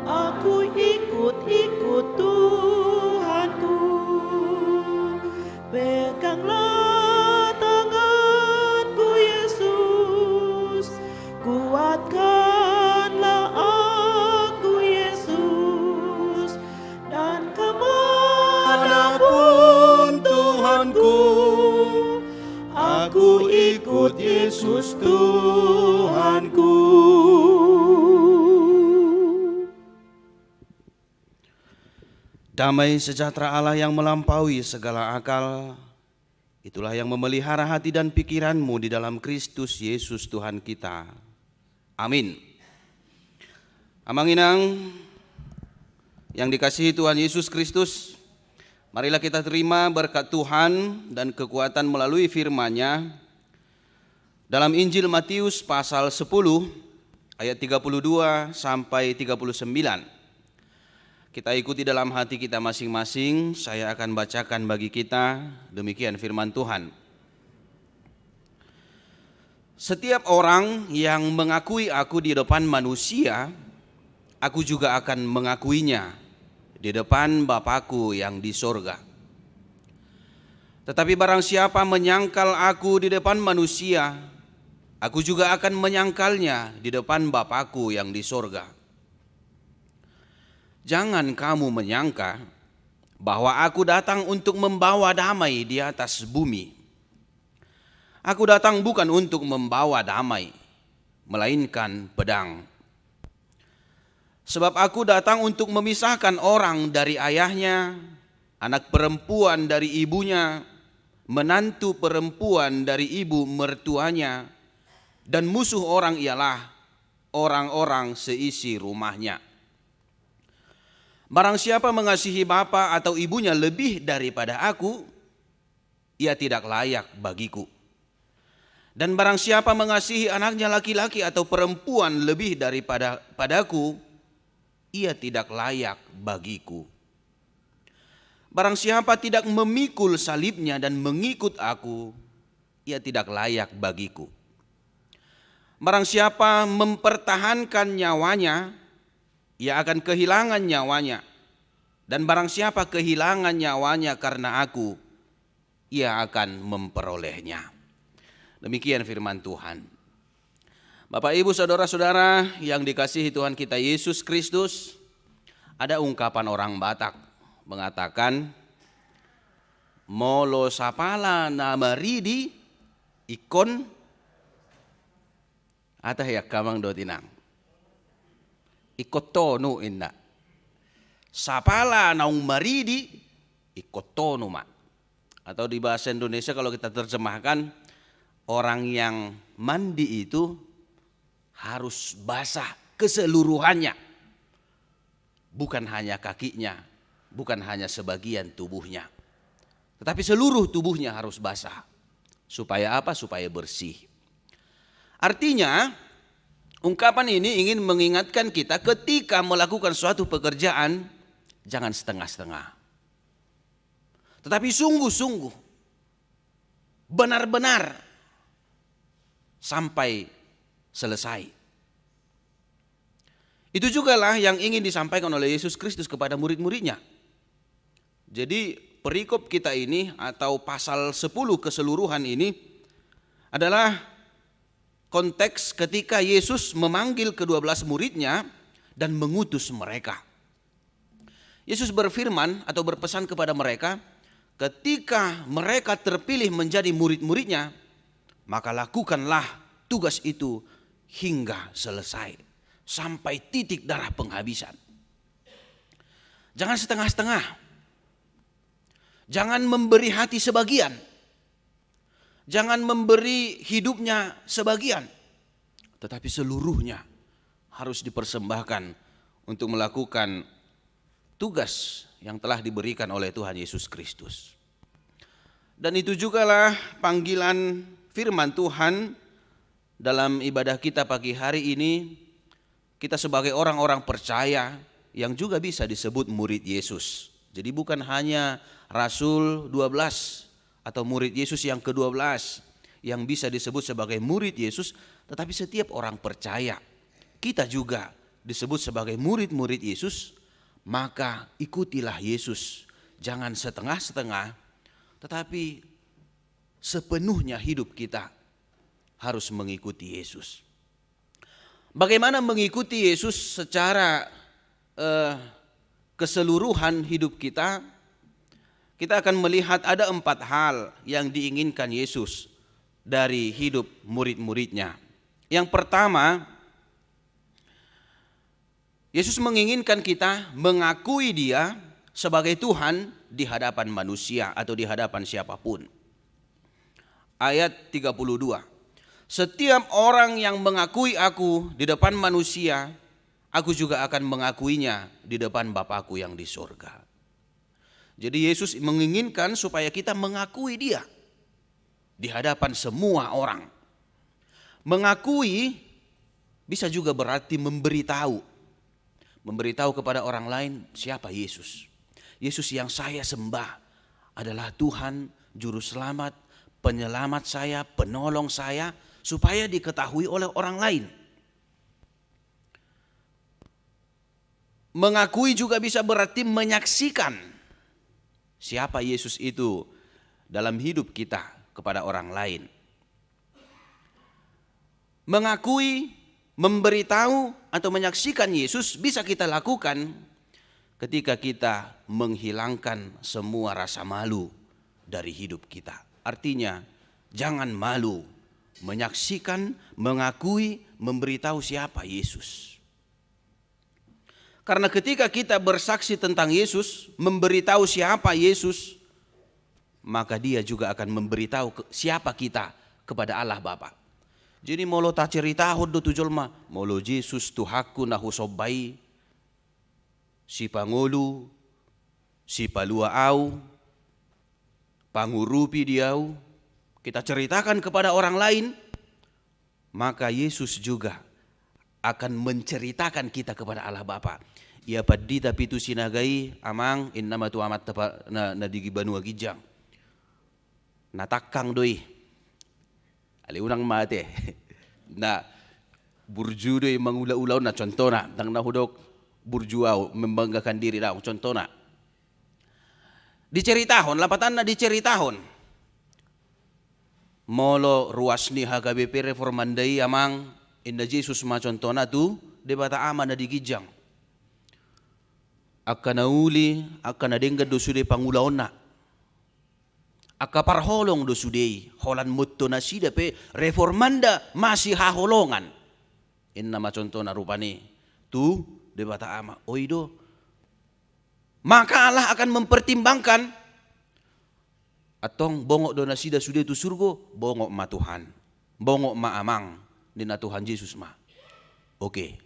aku ikut Tuhanku, peganglah tanganku Yesus, kuatkanlah aku Yesus, dan kemanapun Tuhanku, aku ikut Yesus Tuhanku. Damai sejahtera Allah yang melampaui segala akal, itulah yang memelihara hati dan pikiranmu di dalam Kristus Yesus Tuhan kita. Amin. Amang inang yang dikasihi Tuhan Yesus Kristus, marilah kita terima berkat Tuhan dan kekuatan melalui firman-Nya dalam Injil Matius pasal 10 ayat 32 sampai 39. Kita ikuti dalam hati kita masing-masing. Saya akan bacakan bagi kita, demikian firman Tuhan. Setiap orang yang mengakui aku di depan manusia, aku juga akan mengakuinya di depan Bapa-Ku yang di sorga. Tetapi barang siapa menyangkal aku di depan manusia, aku juga akan menyangkalnya di depan Bapa-Ku yang di sorga. Jangan kamu menyangka bahwa aku datang untuk membawa damai di atas bumi. Aku datang bukan untuk membawa damai, melainkan pedang. Sebab aku datang untuk memisahkan orang dari ayahnya, anak perempuan dari ibunya, menantu perempuan dari ibu mertuanya, dan musuh orang ialah orang-orang seisi rumahnya. Barang siapa mengasihi bapa atau ibunya lebih daripada aku, ia tidak layak bagiku. Dan barang siapa mengasihi anaknya laki-laki atau perempuan lebih daripada padaku, ia tidak layak bagiku. Barang siapa tidak memikul salibnya dan mengikut aku, ia tidak layak bagiku. Barang siapa mempertahankan nyawanya, ia akan kehilangan nyawanya. Dan barang siapa kehilangan nyawanya karena aku, ia akan memperolehnya. Demikian firman Tuhan. Bapak, Ibu, saudara-saudara yang dikasihi Tuhan kita Yesus Kristus, ada ungkapan orang Batak mengatakan, molo sapala na maridi ikon atah ya kamang dotinang. Ikotono inna. Sapala naung maridi ikotono ma. Atau di bahasa Indonesia kalau kita terjemahkan, orang yang mandi itu harus basah keseluruhannya. Bukan hanya kakinya, bukan hanya sebagian tubuhnya. Tetapi seluruh tubuhnya harus basah. Supaya apa? Supaya bersih. Artinya, ungkapan ini ingin mengingatkan kita ketika melakukan suatu pekerjaan, jangan setengah-setengah. Tetapi sungguh-sungguh, benar-benar sampai selesai. Itu jugalah yang ingin disampaikan oleh Yesus Kristus kepada murid-muridnya. Jadi perikop kita ini atau pasal 10 keseluruhan ini adalah konteks ketika Yesus memanggil ke-12 muridnya dan mengutus mereka. Yesus berfirman atau berpesan kepada mereka, ketika mereka terpilih menjadi murid-muridnya, maka lakukanlah tugas itu hingga selesai, sampai titik darah penghabisan. Jangan setengah-setengah. Jangan memberi hati sebagian. Jangan memberi hidupnya sebagian, tetapi seluruhnya harus dipersembahkan untuk melakukan tugas yang telah diberikan oleh Tuhan Yesus Kristus. Dan itu jugalah panggilan firman Tuhan dalam ibadah kita pagi hari ini. Kita sebagai orang-orang percaya yang juga bisa disebut murid Yesus. Jadi bukan hanya Rasul 12 atau murid Yesus yang ke-12 yang bisa disebut sebagai murid Yesus, tetapi setiap orang percaya kita juga disebut sebagai murid-murid Yesus. Maka ikutilah Yesus, jangan setengah-setengah, tetapi sepenuhnya hidup kita harus mengikuti Yesus. Bagaimana mengikuti Yesus secara keseluruhan hidup kita? Kita akan melihat ada 4 hal yang diinginkan Yesus dari hidup murid-muridnya. Yang pertama, Yesus menginginkan kita mengakui Dia sebagai Tuhan di hadapan manusia atau di hadapan siapapun. Ayat 32. Setiap orang yang mengakui aku di depan manusia, aku juga akan mengakuinya di depan Bapakku yang di surga. Jadi Yesus menginginkan supaya kita mengakui Dia di hadapan semua orang. Mengakui bisa juga berarti memberitahu. Memberitahu kepada orang lain siapa Yesus. Yesus yang saya sembah adalah Tuhan, Juru Selamat, Penyelamat saya, Penolong saya, supaya diketahui oleh orang lain. Mengakui juga bisa berarti menyaksikan siapa Yesus itu dalam hidup kita kepada orang lain. Mengakui, memberitahu atau menyaksikan Yesus bisa kita lakukan ketika kita menghilangkan semua rasa malu dari hidup kita. Artinya, jangan malu menyaksikan, mengakui, memberitahu siapa Yesus. Karena ketika kita bersaksi tentang Yesus, memberitahu siapa Yesus, maka Dia juga akan memberitahu siapa kita kepada Allah Bapa. Jadi molo ta cerita do tujol ma, molo Yesus Tuhaku na husobay, si Pangulu, si Palua au, pangurupi diau, kita ceritakan kepada orang lain, maka Yesus juga akan menceritakan kita kepada Allah Bapa. Ia padi tapi itu sinagai amang innama tu amat na digi banua gijang. Natakang doi. Ali unang mate. Na burju doi mangula-ulaw na contohna tang nahudok burjuaw membanggakan diri daw contohna. Diceritahon lapatan na diceritahon. Molo ruas ni HKBP reformandai amang inda Jesus ma contohna tu debata ama na digijang. Aka nauli, aka nadengga do sude pangulaon na. Aka parholong do sude, holan mutto na sida pe reformanda masih haholongan. Inna ma contoh na rupani, tu debata ama, oido. Maka Allah akan mempertimbangkan, atong bongok do na sida sude tu surgo, bongok ma Tuhan, bongok ma amang, dina Tuhan Yesus ma. Oke,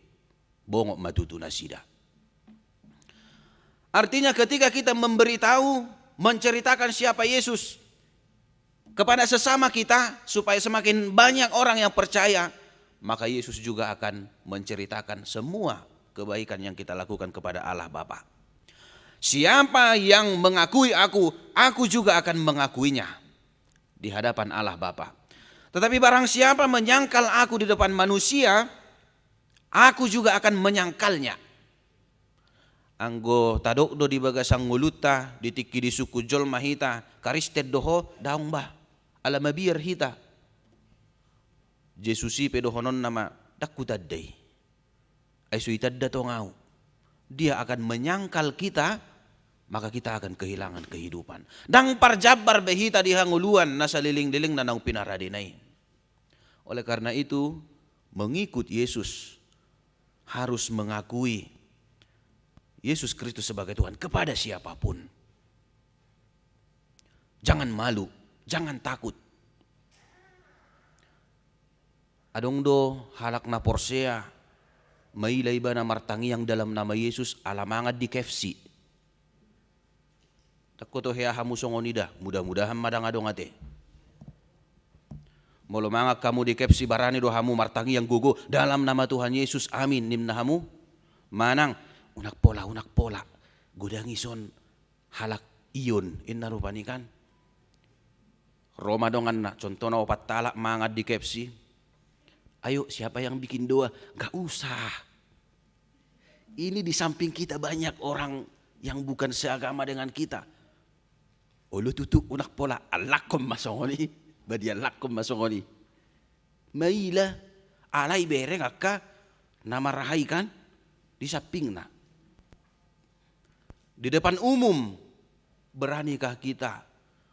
bongok ma tutu na sida. Artinya ketika kita memberitahu, menceritakan siapa Yesus kepada sesama kita supaya semakin banyak orang yang percaya, maka Yesus juga akan menceritakan semua kebaikan yang kita lakukan kepada Allah Bapa. Siapa yang mengakui aku juga akan mengakuinya di hadapan Allah Bapa. Tetapi barang siapa menyangkal aku di depan manusia, aku juga akan menyangkalnya. Anggo tadok do di bagasang nguluta, ditiki di suku jol mahita, karisted doho daung bah, alamabir hita. Jesusi pedohonon nama dakutadday. Ay suitadda to ngau. Dia akan menyangkal kita, maka kita akan kehilangan kehidupan. Dang parjabar behita di hanguluan nasa liling-liling na nang pinaradinay. Oleh karena itu, mengikut Yesus harus mengakui Yesus Kristus sebagai Tuhan kepada siapapun. Jangan malu, jangan takut. Adong do halak na porsea, mailay ba na martangi yang dalam nama Yesus alamangad di KFC. Takko to hea hamusongonida, mudah-mudahan madangadong ate. Molomangak kamu di KFC barani do hamu martangi yang gugo dalam nama Tuhan Yesus, amin, nimna hamu. Manang, unak pola, gudangison halak iyon, inna rupani kan. Roma dongan na, contoh na opat talak mangad di KFC. Ayo siapa yang bikin doa? Gak usah. Ini di samping kita banyak orang yang bukan seagama dengan kita. Ulu tutu unak pola, alakom masongoni, badi alakom masongoni. Maila, alay bereng akka, nama rahay kan, di samping na. Di depan umum, beranikah kita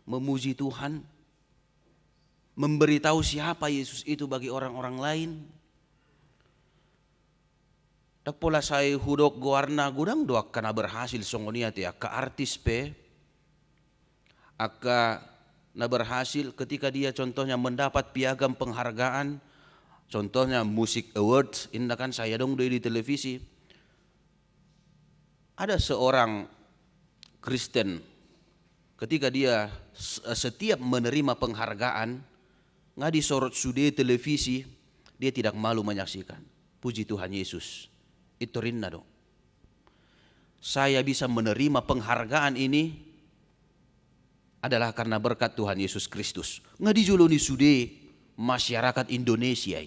memuji Tuhan? Memberitahu siapa Yesus itu bagi orang-orang lain? Tak pola saya hudok goarna gudang doak kana berhasil songonia ti akka artis pe. Akka na berhasil ketika dia contohnya mendapat piagam penghargaan. Contohnya Music Awards, indah kan saya dong di televisi. ada seorang Kristen ketika dia setiap menerima penghargaan, ngadi sorot sude televisi, dia tidak malu menyaksikan. Puji Tuhan Yesus. Itu rinna dong. Saya bisa menerima penghargaan ini adalah karena berkat Tuhan Yesus Kristus. Ngadi juloni sude masyarakat Indonesia.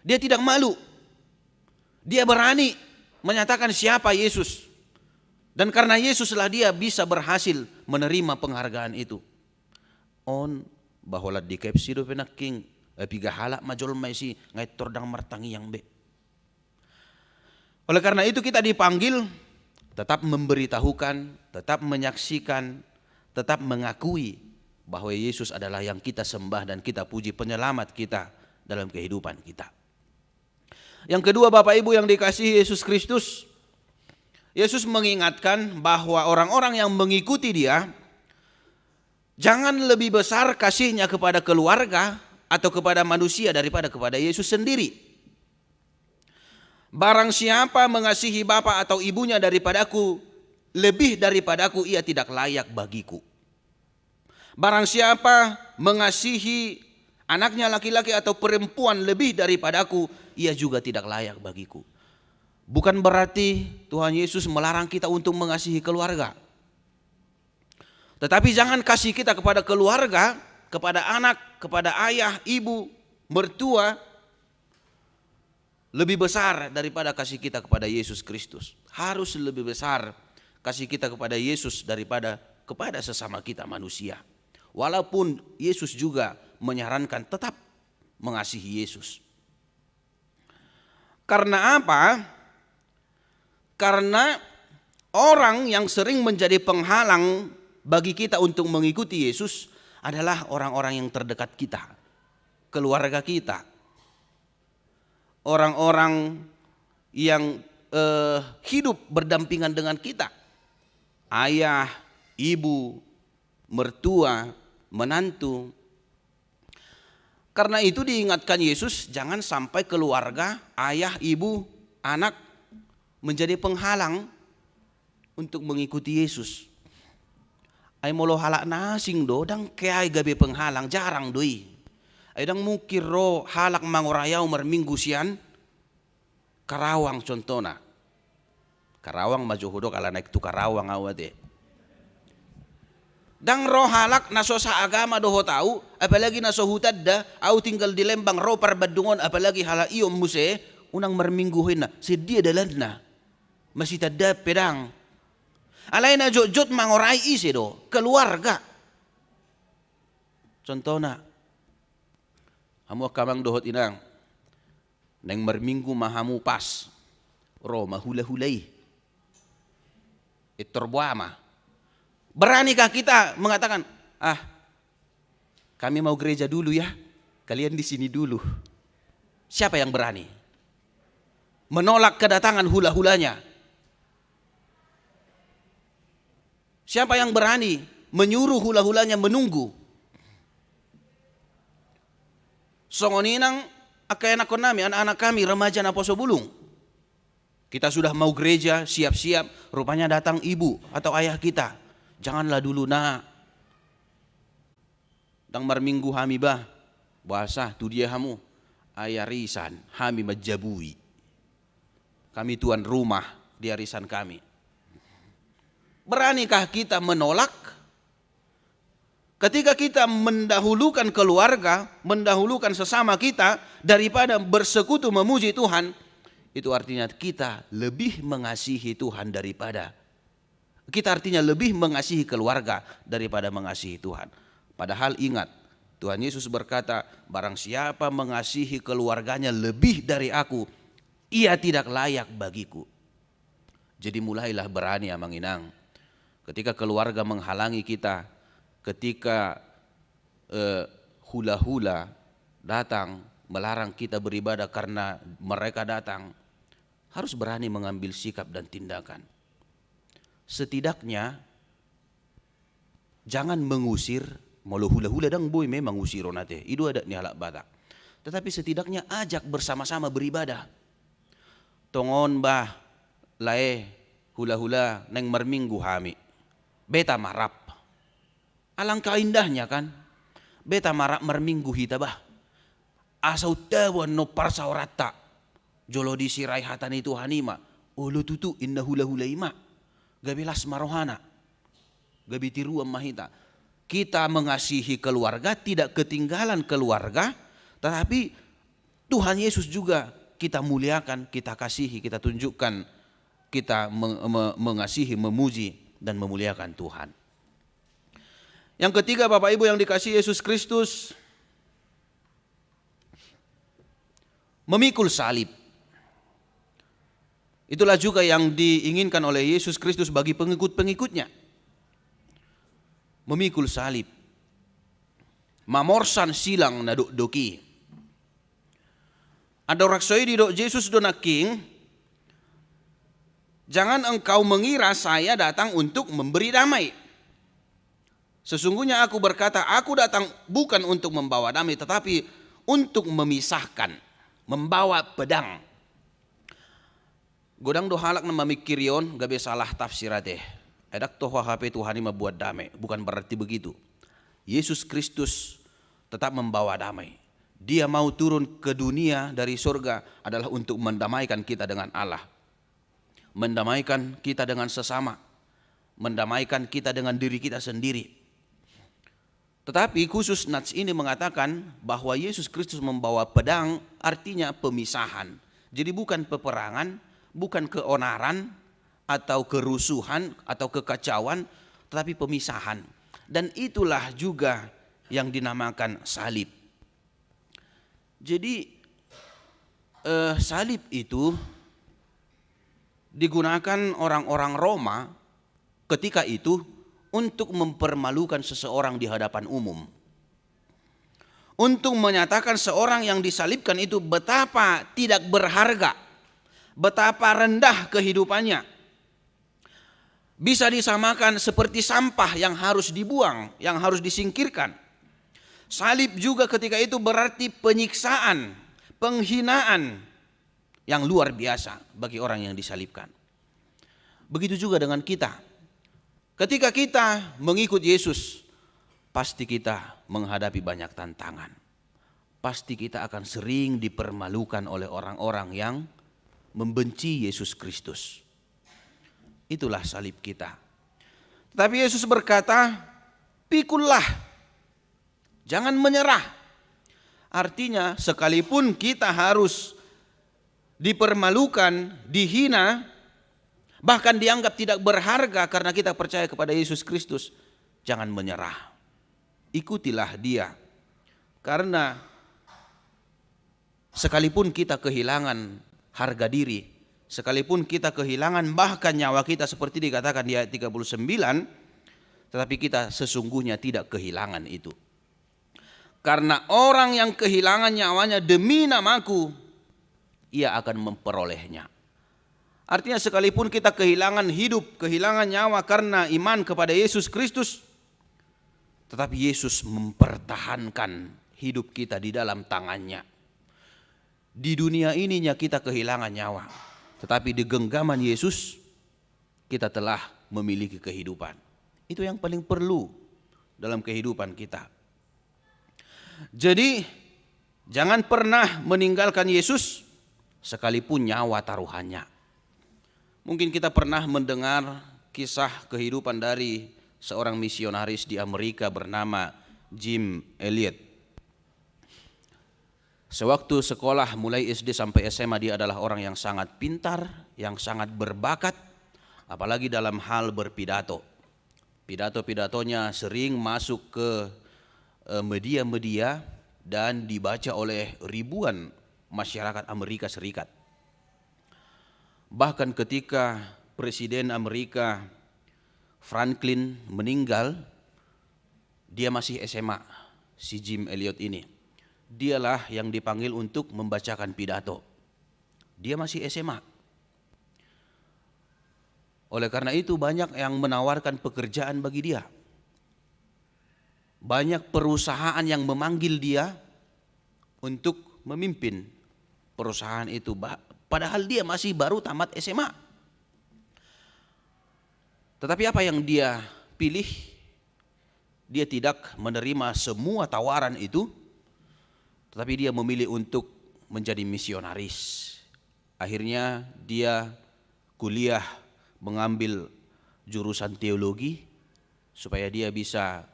Dia tidak malu. Dia berani menyatakan siapa Yesus. Dan karena Yesuslah dia bisa berhasil menerima penghargaan itu. On bahwa di kepsi do penaking piga halak majol maisi ngai tordang martangi yang be. Oleh karena itu kita dipanggil tetap memberitahukan, tetap menyaksikan, tetap mengakui bahwa Yesus adalah yang kita sembah dan kita puji, penyelamat kita dalam kehidupan kita. Yang kedua, Bapak Ibu yang dikasihi Yesus Kristus, Yesus mengingatkan bahwa orang-orang yang mengikuti Dia jangan lebih besar kasihnya kepada keluarga atau kepada manusia daripada kepada Yesus sendiri. Barang siapa mengasihi bapa atau ibunya daripadaku, lebih daripadaku ia tidak layak bagiku. Barang siapa mengasihi anaknya laki-laki atau perempuan lebih daripadaku, ia juga tidak layak bagiku. Bukan berarti Tuhan Yesus melarang kita untuk mengasihi keluarga. Tetapi jangan kasih kita kepada keluarga, kepada anak, kepada ayah, ibu, mertua, lebih besar daripada kasih kita kepada Yesus Kristus. Harus lebih besar kasih kita kepada Yesus daripada kepada sesama kita manusia. Walaupun Yesus juga menyarankan tetap mengasihi Yesus. Karena apa? Karena orang yang sering menjadi penghalang bagi kita untuk mengikuti Yesus adalah orang-orang yang terdekat kita, keluarga kita, orang-orang yang hidup berdampingan dengan kita, ayah, ibu, mertua, menantu. Karena itu diingatkan Yesus, jangan sampai keluarga, ayah, ibu, anak menjadi penghalang untuk mengikuti Yesus. Ay molo halak nasing do, dang kaya gabe penghalang, jarang doi. Aidang mukir ro halak mangurayaw marminggu sian Karawang contohna. Karawang majuhudo kala naik tu Karawang awate. Dang ro halak naso sa agama doho tahu, apalagi naso hutad da, au tinggal di Lembang ro parbadungon, apalagi hala iyo muse unang marmingguhin na, si dia dalan na. Masih tada pedang. Alay na jot manguray isi do, keluarga. Contohna, hamu kamang dohot inang, neng marminggu mahamu pas, ro mahula-hulay, itorbuama. Beranikah kita mengatakan, kami mau gereja dulu ya, kalian di sini dulu. Siapa yang berani? Menolak kedatangan hula-hulanya. Siapa yang berani menyuruh hula-hulanya menunggu? Songoninang anak-anak kami, anak-anak kami remaja na Poso Bulung. Kita sudah mau gereja, siap-siap, rupanya datang ibu atau ayah kita. Janganlah dulu nak. Dang marminggu hami bah, bahasa tu dia hamu, ayah risan, hami majabui. Kami tuan rumah di arisan kami. Beranikah kita menolak? Ketika kita mendahulukan keluarga, mendahulukan sesama kita daripada bersekutu memuji Tuhan, itu artinya kita lebih mengasihi Tuhan daripada, kita artinya lebih mengasihi keluarga daripada mengasihi Tuhan. Padahal ingat, Tuhan Yesus berkata, barang siapa mengasihi keluarganya lebih dari aku, ia tidak layak bagiku. Jadi mulailah berani amang inang. Ketika keluarga menghalangi kita, ketika hula-hula datang melarang kita beribadah karena mereka datang, harus berani mengambil sikap dan tindakan. Setidaknya jangan mengusir, malu hula-hula dang boy memang usiro nate, itu ada ni halak batak. Tetapi setidaknya ajak bersama-sama beribadah. Tongon bah lae hula-hula neng merminggu hami. Beta marap. Alangkah indahnya kan. Beta marap merminggu hitabah. Asau tawan no parsaurata. Jolo disirai hatan itu hanima. Ulu tutu indah hula-hula ima. Gabilas marohana. Gabi tiruam mahita. Kita mengasihi keluarga, tidak ketinggalan keluarga. Tetapi Tuhan Yesus juga kita muliakan, kita kasihi, kita tunjukkan, kita mengasihi, memuji, dan memuliakan Tuhan. Yang ketiga, Bapak Ibu yang dikasihi Yesus Kristus, memikul salib. Itulah juga yang diinginkan oleh Yesus Kristus bagi pengikut-pengikutnya. Memikul salib. Mamorsan silang na doki. Ada raksoi di dok Yesus donaking. Jangan engkau mengira saya datang untuk memberi damai. Sesungguhnya aku berkata, aku datang bukan untuk membawa damai, tetapi untuk memisahkan, membawa pedang. Godang dohalak nama mikirion, gabe salah tafsirate. Edak toh HP Tuhan ini membuat damai, bukan berarti begitu. Yesus Kristus tetap membawa damai. Dia mau turun ke dunia dari surga adalah untuk mendamaikan kita dengan Allah. Mendamaikan kita dengan sesama. Mendamaikan kita dengan diri kita sendiri. Tetapi khusus Nats ini mengatakan bahwa Yesus Kristus membawa pedang, artinya pemisahan. Jadi bukan peperangan, bukan keonaran atau kerusuhan atau kekacauan, tetapi pemisahan. Dan itulah juga yang dinamakan salib. Jadi salib itu digunakan orang-orang Roma ketika itu untuk mempermalukan seseorang di hadapan umum. Untuk menyatakan seorang yang disalibkan itu betapa tidak berharga, betapa rendah kehidupannya. Bisa disamakan seperti sampah yang harus dibuang, yang harus disingkirkan. Salib juga ketika itu berarti penyiksaan, penghinaan yang luar biasa bagi orang yang disalibkan. Begitu juga dengan kita. Ketika kita mengikut Yesus, pasti kita menghadapi banyak tantangan. Pasti kita akan sering dipermalukan oleh orang-orang yang membenci Yesus Kristus. Itulah salib kita. Tetapi Yesus berkata, pikullah, jangan menyerah. Artinya sekalipun kita harus dipermalukan, dihina, bahkan dianggap tidak berharga karena kita percaya kepada Yesus Kristus, jangan menyerah. Ikutilah Dia. Karena sekalipun kita kehilangan harga diri, sekalipun kita kehilangan bahkan nyawa kita seperti dikatakan di ayat 39, tetapi kita sesungguhnya tidak kehilangan itu. Karena orang yang kehilangan nyawanya demi namaku, ia akan memperolehnya. Artinya sekalipun kita kehilangan hidup, kehilangan nyawa karena iman kepada Yesus Kristus, tetapi Yesus mempertahankan hidup kita di dalam tangannya. Di dunia ininya kita kehilangan nyawa, tetapi di genggaman Yesus kita telah memiliki kehidupan. Itu yang paling perlu dalam kehidupan kita. Jadi jangan pernah meninggalkan Yesus sekalipun nyawa taruhannya. Mungkin kita pernah mendengar kisah kehidupan dari seorang misionaris di Amerika bernama Jim Elliot. Sewaktu sekolah mulai SD sampai SMA dia adalah orang yang sangat pintar, yang sangat berbakat, apalagi dalam hal berpidato. Pidato-pidatonya sering masuk ke media-media dan dibaca oleh ribuan masyarakat Amerika Serikat. Bahkan ketika Presiden Amerika Franklin meninggal, dia masih SMA, si Jim Elliot ini. Dialah yang dipanggil untuk membacakan pidato. Dia masih SMA. Oleh karena itu banyak yang menawarkan pekerjaan bagi dia. Banyak perusahaan yang memanggil dia untuk memimpin perusahaan itu. Padahal dia masih baru tamat SMA. Tetapi apa yang dia pilih? Dia tidak menerima semua tawaran itu, tetapi dia memilih untuk menjadi misionaris. Akhirnya dia kuliah mengambil jurusan teologi supaya dia bisa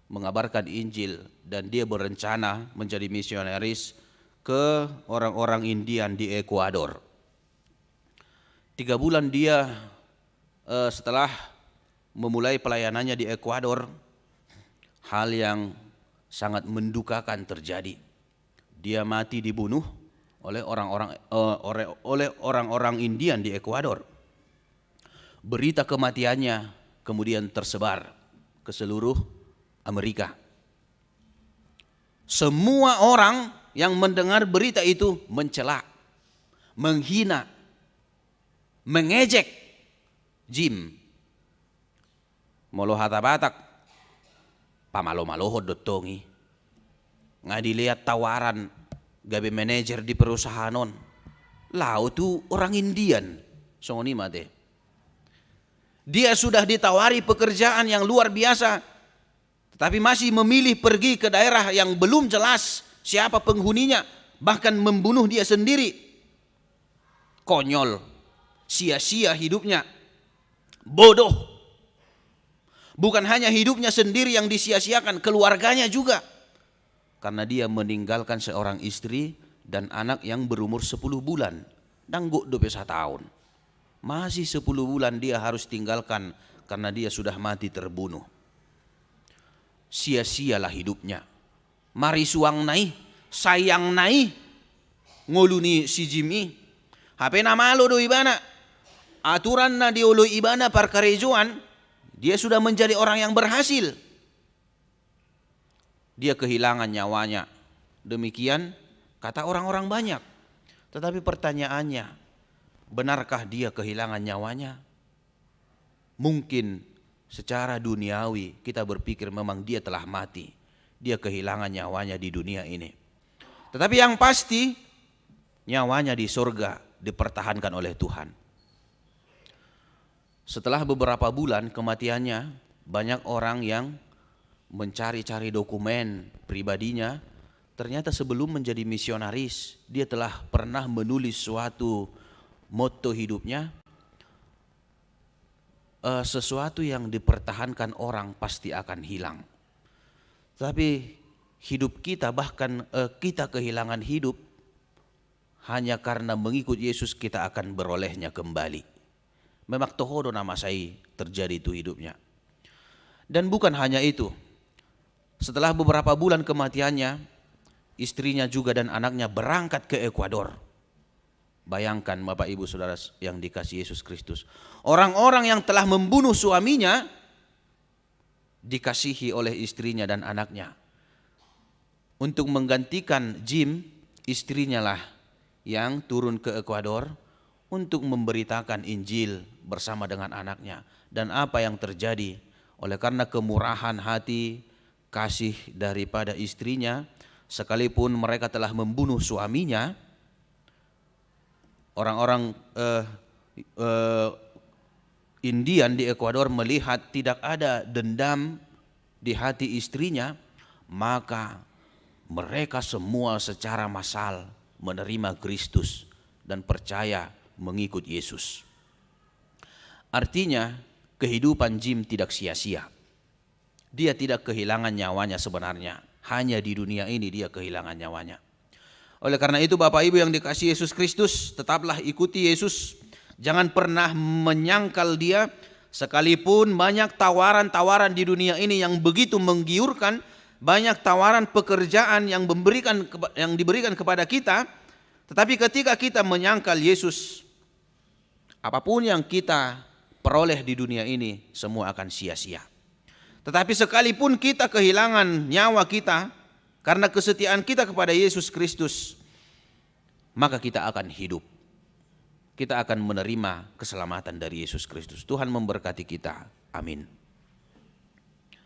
mengabarkan Injil, dan dia berencana menjadi misionaris ke orang-orang Indian di Ekuador. 3 bulan dia setelah memulai pelayanannya di Ekuador, hal yang sangat mendukakan terjadi. Dia mati dibunuh oleh orang-orang Indian di Ekuador. Berita kematiannya kemudian tersebar ke seluruh Amerika. Semua orang yang mendengar berita itu mencela, menghina, mengejek Jim. Molo hata batak, pamalo-maloho dotongi. Nga dilihat tawaran gabe manajer di perusahaan non. Lau tu orang Indian, songoni mate. Dia sudah ditawari pekerjaan yang luar biasa, tetapi masih memilih pergi ke daerah yang belum jelas siapa penghuninya, bahkan membunuh dia sendiri. Konyol, sia-sia hidupnya, bodoh. Bukan hanya hidupnya sendiri yang disia-siakan, keluarganya juga. Karena dia meninggalkan seorang istri dan anak yang berumur 10 bulan. Dangguk 21 tahun. Masih 10 bulan dia harus tinggalkan karena dia sudah mati terbunuh. Sia-sialah hidupnya. Mari suang nai, sayang nai, ngoluni si Jimmy. Hape nama lo do ibana. Aturan na di ulu ibana parkarejoan, dia sudah menjadi orang yang berhasil. Dia kehilangan nyawanya. Demikian kata orang-orang banyak. Tetapi pertanyaannya, benarkah dia kehilangan nyawanya? Mungkin secara duniawi kita berpikir memang dia telah mati. Dia kehilangan nyawanya di dunia ini. Tetapi yang pasti nyawanya di surga dipertahankan oleh Tuhan. Setelah beberapa bulan kematiannya, banyak orang yang mencari-cari dokumen pribadinya. Ternyata sebelum menjadi misionaris, dia telah pernah menulis suatu motto hidupnya, sesuatu yang dipertahankan orang pasti akan hilang. Tapi hidup kita, bahkan kita kehilangan hidup, hanya karena mengikut Yesus kita akan berolehnya kembali. Memang tohodo nama saya terjadi itu hidupnya. Dan bukan hanya itu, setelah beberapa bulan kematiannya, istrinya juga dan anaknya berangkat ke Ekuador. Bayangkan Bapak Ibu Saudara yang dikasihi Yesus Kristus. Orang-orang yang telah membunuh suaminya dikasihi oleh istrinya dan anaknya. Untuk menggantikan Jim, istrinya lah yang turun ke Ekuador untuk memberitakan Injil bersama dengan anaknya. Dan apa yang terjadi? Oleh karena kemurahan hati, kasih daripada istrinya, sekalipun mereka telah membunuh suaminya, orang-orang Indian di Ekuador melihat tidak ada dendam di hati istrinya, maka mereka semua secara massal menerima Kristus dan percaya mengikut Yesus. Artinya kehidupan Jim tidak sia-sia. Dia tidak kehilangan nyawanya sebenarnya. Hanya di dunia ini dia kehilangan nyawanya. Oleh karena itu Bapak Ibu yang dikasihi Yesus Kristus, tetaplah ikuti Yesus. Jangan pernah menyangkal dia, sekalipun banyak tawaran-tawaran di dunia ini yang begitu menggiurkan, banyak tawaran pekerjaan yang diberikan kepada kita, tetapi ketika kita menyangkal Yesus, apapun yang kita peroleh di dunia ini semua akan sia-sia. Tetapi sekalipun kita kehilangan nyawa kita karena kesetiaan kita kepada Yesus Kristus, maka kita akan hidup. Kita akan menerima keselamatan dari Yesus Kristus. Tuhan memberkati kita. Amin.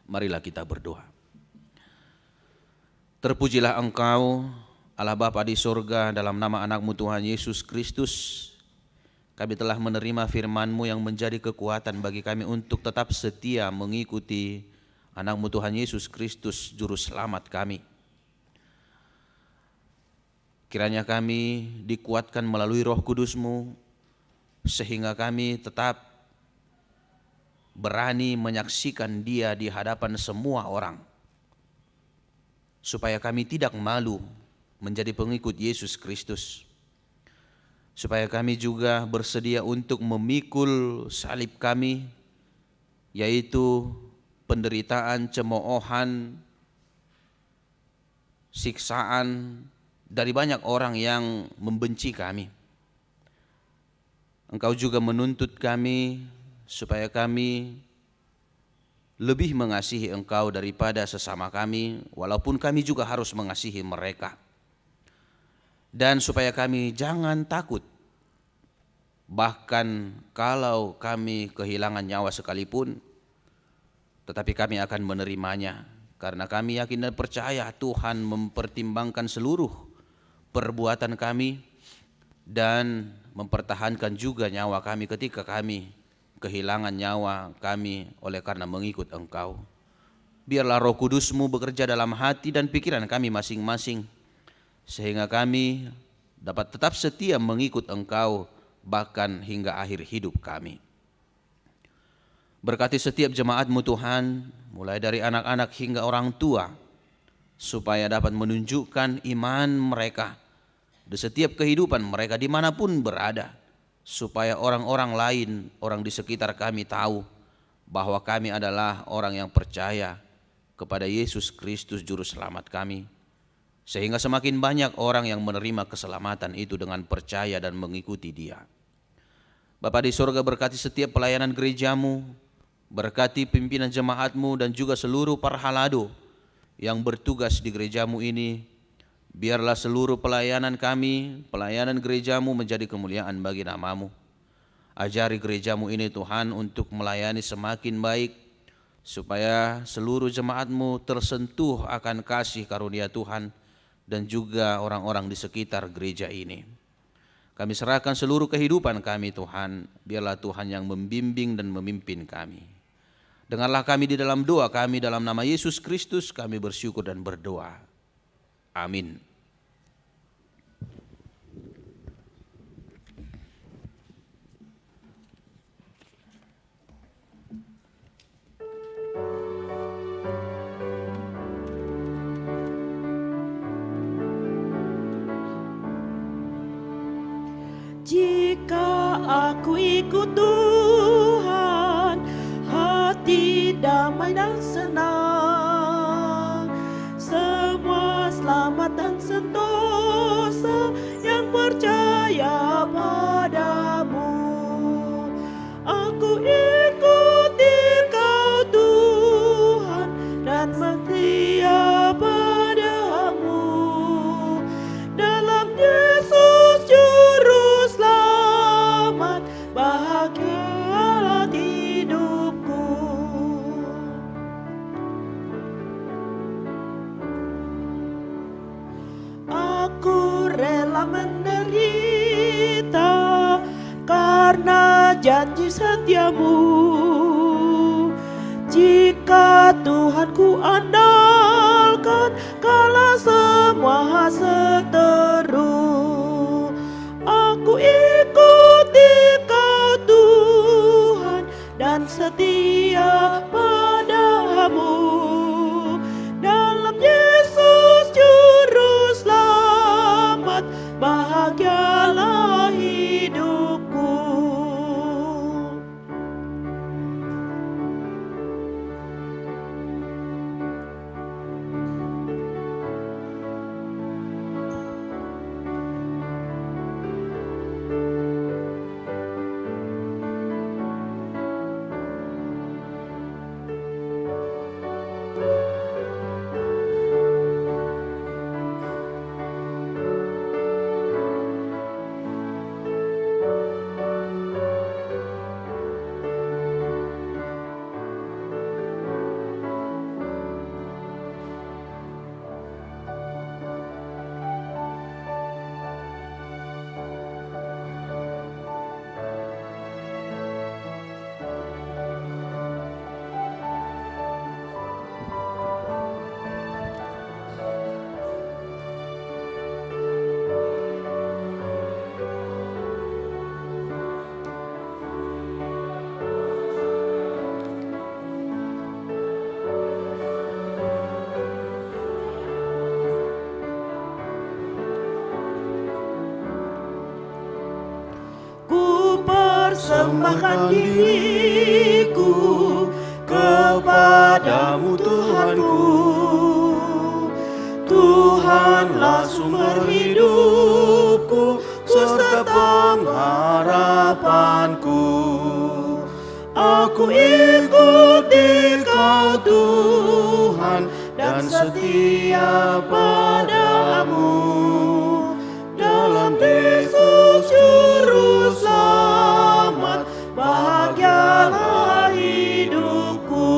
Marilah kita berdoa. Terpujilah Engkau, Allah Bapa di surga, dalam nama anak-Mu Tuhan Yesus Kristus. Kami telah menerima firman-Mu yang menjadi kekuatan bagi kami untuk tetap setia mengikuti Anak-Mu Tuhan Yesus Kristus, Juru Selamat kami. Kiranya kami dikuatkan melalui Roh Kudus-Mu, sehingga kami tetap berani menyaksikan Dia di hadapan semua orang, supaya kami tidak malu menjadi pengikut Yesus Kristus, supaya kami juga bersedia untuk memikul salib kami, yaitu penderitaan, cemoohan, siksaan dari banyak orang yang membenci kami. Engkau juga menuntut kami supaya kami lebih mengasihi Engkau daripada sesama kami, walaupun kami juga harus mengasihi mereka. Dan supaya kami jangan takut, bahkan kalau kami kehilangan nyawa sekalipun, tetapi kami akan menerimanya, karena kami yakin dan percaya Tuhan mempertimbangkan seluruh perbuatan kami dan mempertahankan juga nyawa kami ketika kami kehilangan nyawa kami oleh karena mengikut Engkau. Biarlah Roh Kudus-Mu bekerja dalam hati dan pikiran kami masing-masing, sehingga kami dapat tetap setia mengikut Engkau bahkan hingga akhir hidup kami. Berkati setiap jemaat-Mu Tuhan, mulai dari anak-anak hingga orang tua, supaya dapat menunjukkan iman mereka di setiap kehidupan mereka dimanapun berada, supaya orang-orang lain, orang di sekitar kami tahu bahwa kami adalah orang yang percaya kepada Yesus Kristus Juru Selamat kami, sehingga semakin banyak orang yang menerima keselamatan itu dengan percaya dan mengikuti Dia. Bapa di surga, berkati setiap pelayanan gereja-Mu, berkati pimpinan jemaat-Mu dan juga seluruh para halado yang bertugas di gereja-Mu ini. Biarlah seluruh pelayanan kami, pelayanan gereja-Mu menjadi kemuliaan bagi nama-Mu. Ajari gereja-Mu ini Tuhan untuk melayani semakin baik, supaya seluruh jemaat-Mu tersentuh akan kasih karunia Tuhan dan juga orang-orang di sekitar gereja ini. Kami serahkan seluruh kehidupan kami Tuhan, biarlah Tuhan yang membimbing dan memimpin kami. Dengarlah kami di dalam doa kami, dalam nama Yesus Kristus kami bersyukur dan berdoa. Amin. Jika aku ikut Tuhan, hati damai dan senang, semua selamat dan sentosa yang percaya padamu. Aku ikuti Kau Tuhan dan setia padamu. Dalam Yesus Juru Selamat, bahagialah hidupku. Aku rela menderita karena janji setiamu. Jika Tuhan ku andalkan kala semua seteru, aku ikuti Kau Tuhan dan setia padamu. Dalam Yesus Juru Selamat, bahagialah hidupku. persembahkan diriku kepadamu Tuhanku. Tuhanlah sumber hidupku serta pengharapanku. Aku ikut Engkau Tuhan dan setia padamu. Dalam Yesus Juru Selamat, bahagialah hidupku.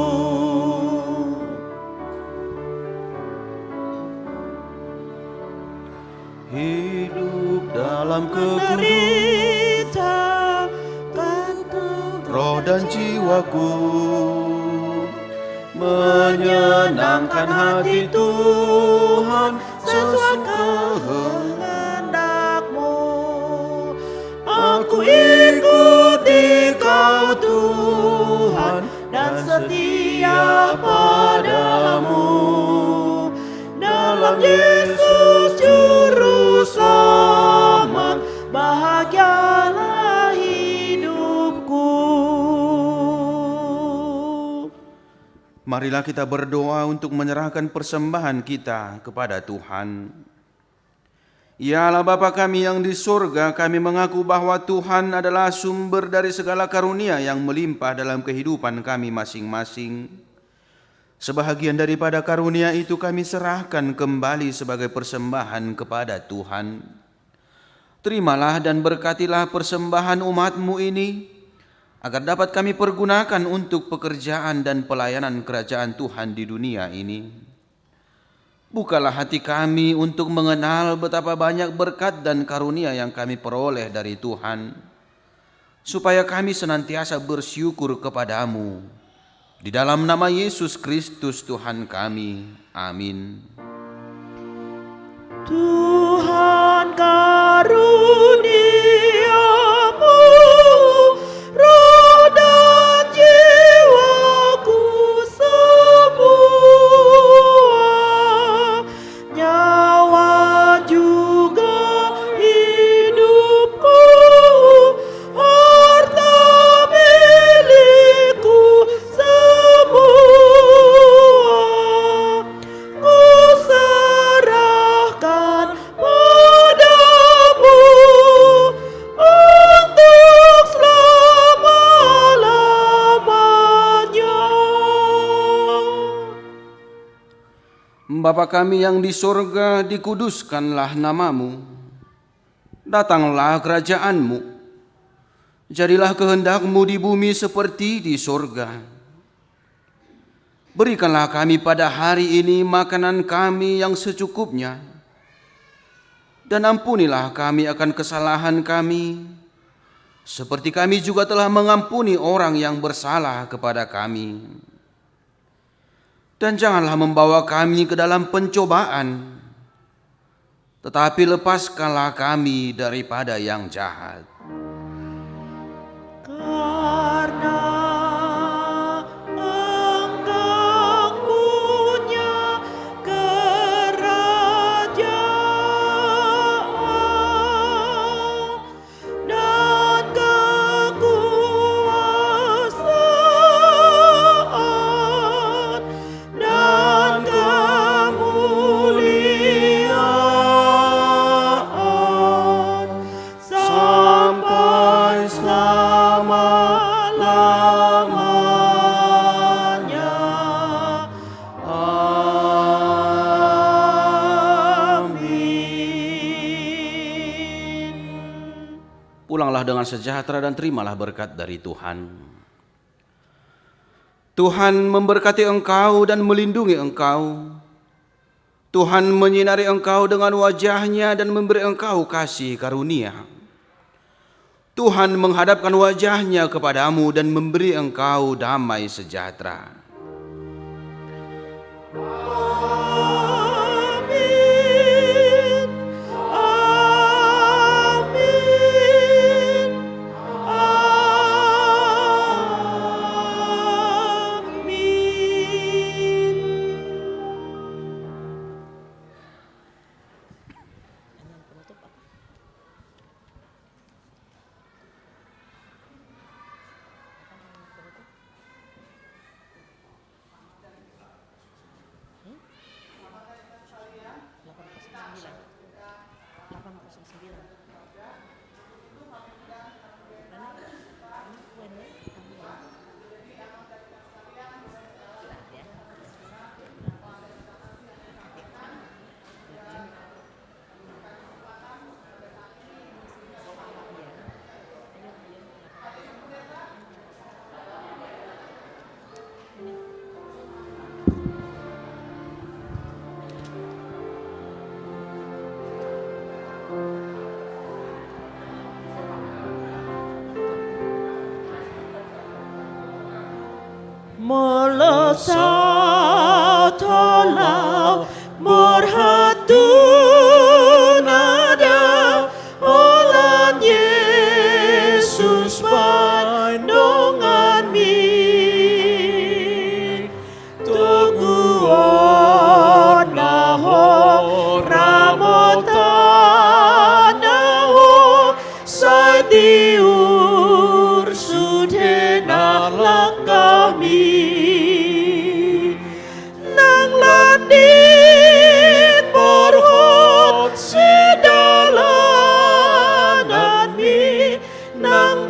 Hidup dalam kekudusan roh dan jiwaku, menyenangkan hati Tuhan sesuai kehendak-Mu. Aku ikut Engkau Tuhan dan setia padamu. Dalam Yesus Juru Selamat, bahagialah hidupku. Marilah kita berdoa untuk menyerahkan persembahan kita kepada Tuhan. Ya Allah Bapa kami yang di surga, kami mengaku bahwa Tuhan adalah sumber dari segala karunia yang melimpah dalam kehidupan kami masing-masing. Sebahagian daripada karunia itu kami serahkan kembali sebagai persembahan kepada Tuhan. Terimalah dan berkatilah persembahan umat-Mu ini, agar dapat kami pergunakan untuk pekerjaan dan pelayanan kerajaan Tuhan di dunia ini. Bukalah hati kami untuk mengenal betapa banyak berkat dan karunia yang kami peroleh dari Tuhan, supaya kami senantiasa bersyukur kepadamu. Di dalam nama Yesus Kristus Tuhan kami. Amin. Tuhan karuniamu, roh dan jiwaku semua, nyawa juga hidupku, harta milikku semua, ku serahkan padamu untuk selama-lamanya. Bapa kami yang di surga, dikuduskanlah namamu. Datanglah kerajaan-Mu. Jadilah kehendak-Mu di bumi seperti di surga. Berikanlah kami pada hari ini makanan kami yang secukupnya. Dan ampunilah kami akan kesalahan kami, seperti kami juga telah mengampuni orang yang bersalah kepada kami. Dan janganlah membawa kami ke dalam pencobaan, tetapi lepaskanlah kami daripada yang jahat. Karena Engkau punya kerajaan dan kekuasaan dan kemuliaan sampai selama-lamanya. Amin. Pulanglah dengan sejahtera dan terimalah berkat dari Tuhan. Tuhan memberkati engkau dan melindungi engkau. Tuhan menyinari engkau dengan wajah-Nya dan memberi engkau kasih karunia. Tuhan menghadapkan wajah-Nya kepadamu dan memberi engkau damai sejahtera. Amin. Amin. Amin. melesat halau merhatu nada olan Yesus pandangan mi tuguan naho ramotan naho sai diur sudena langkah mi nang landit berhot sedalanan mi nang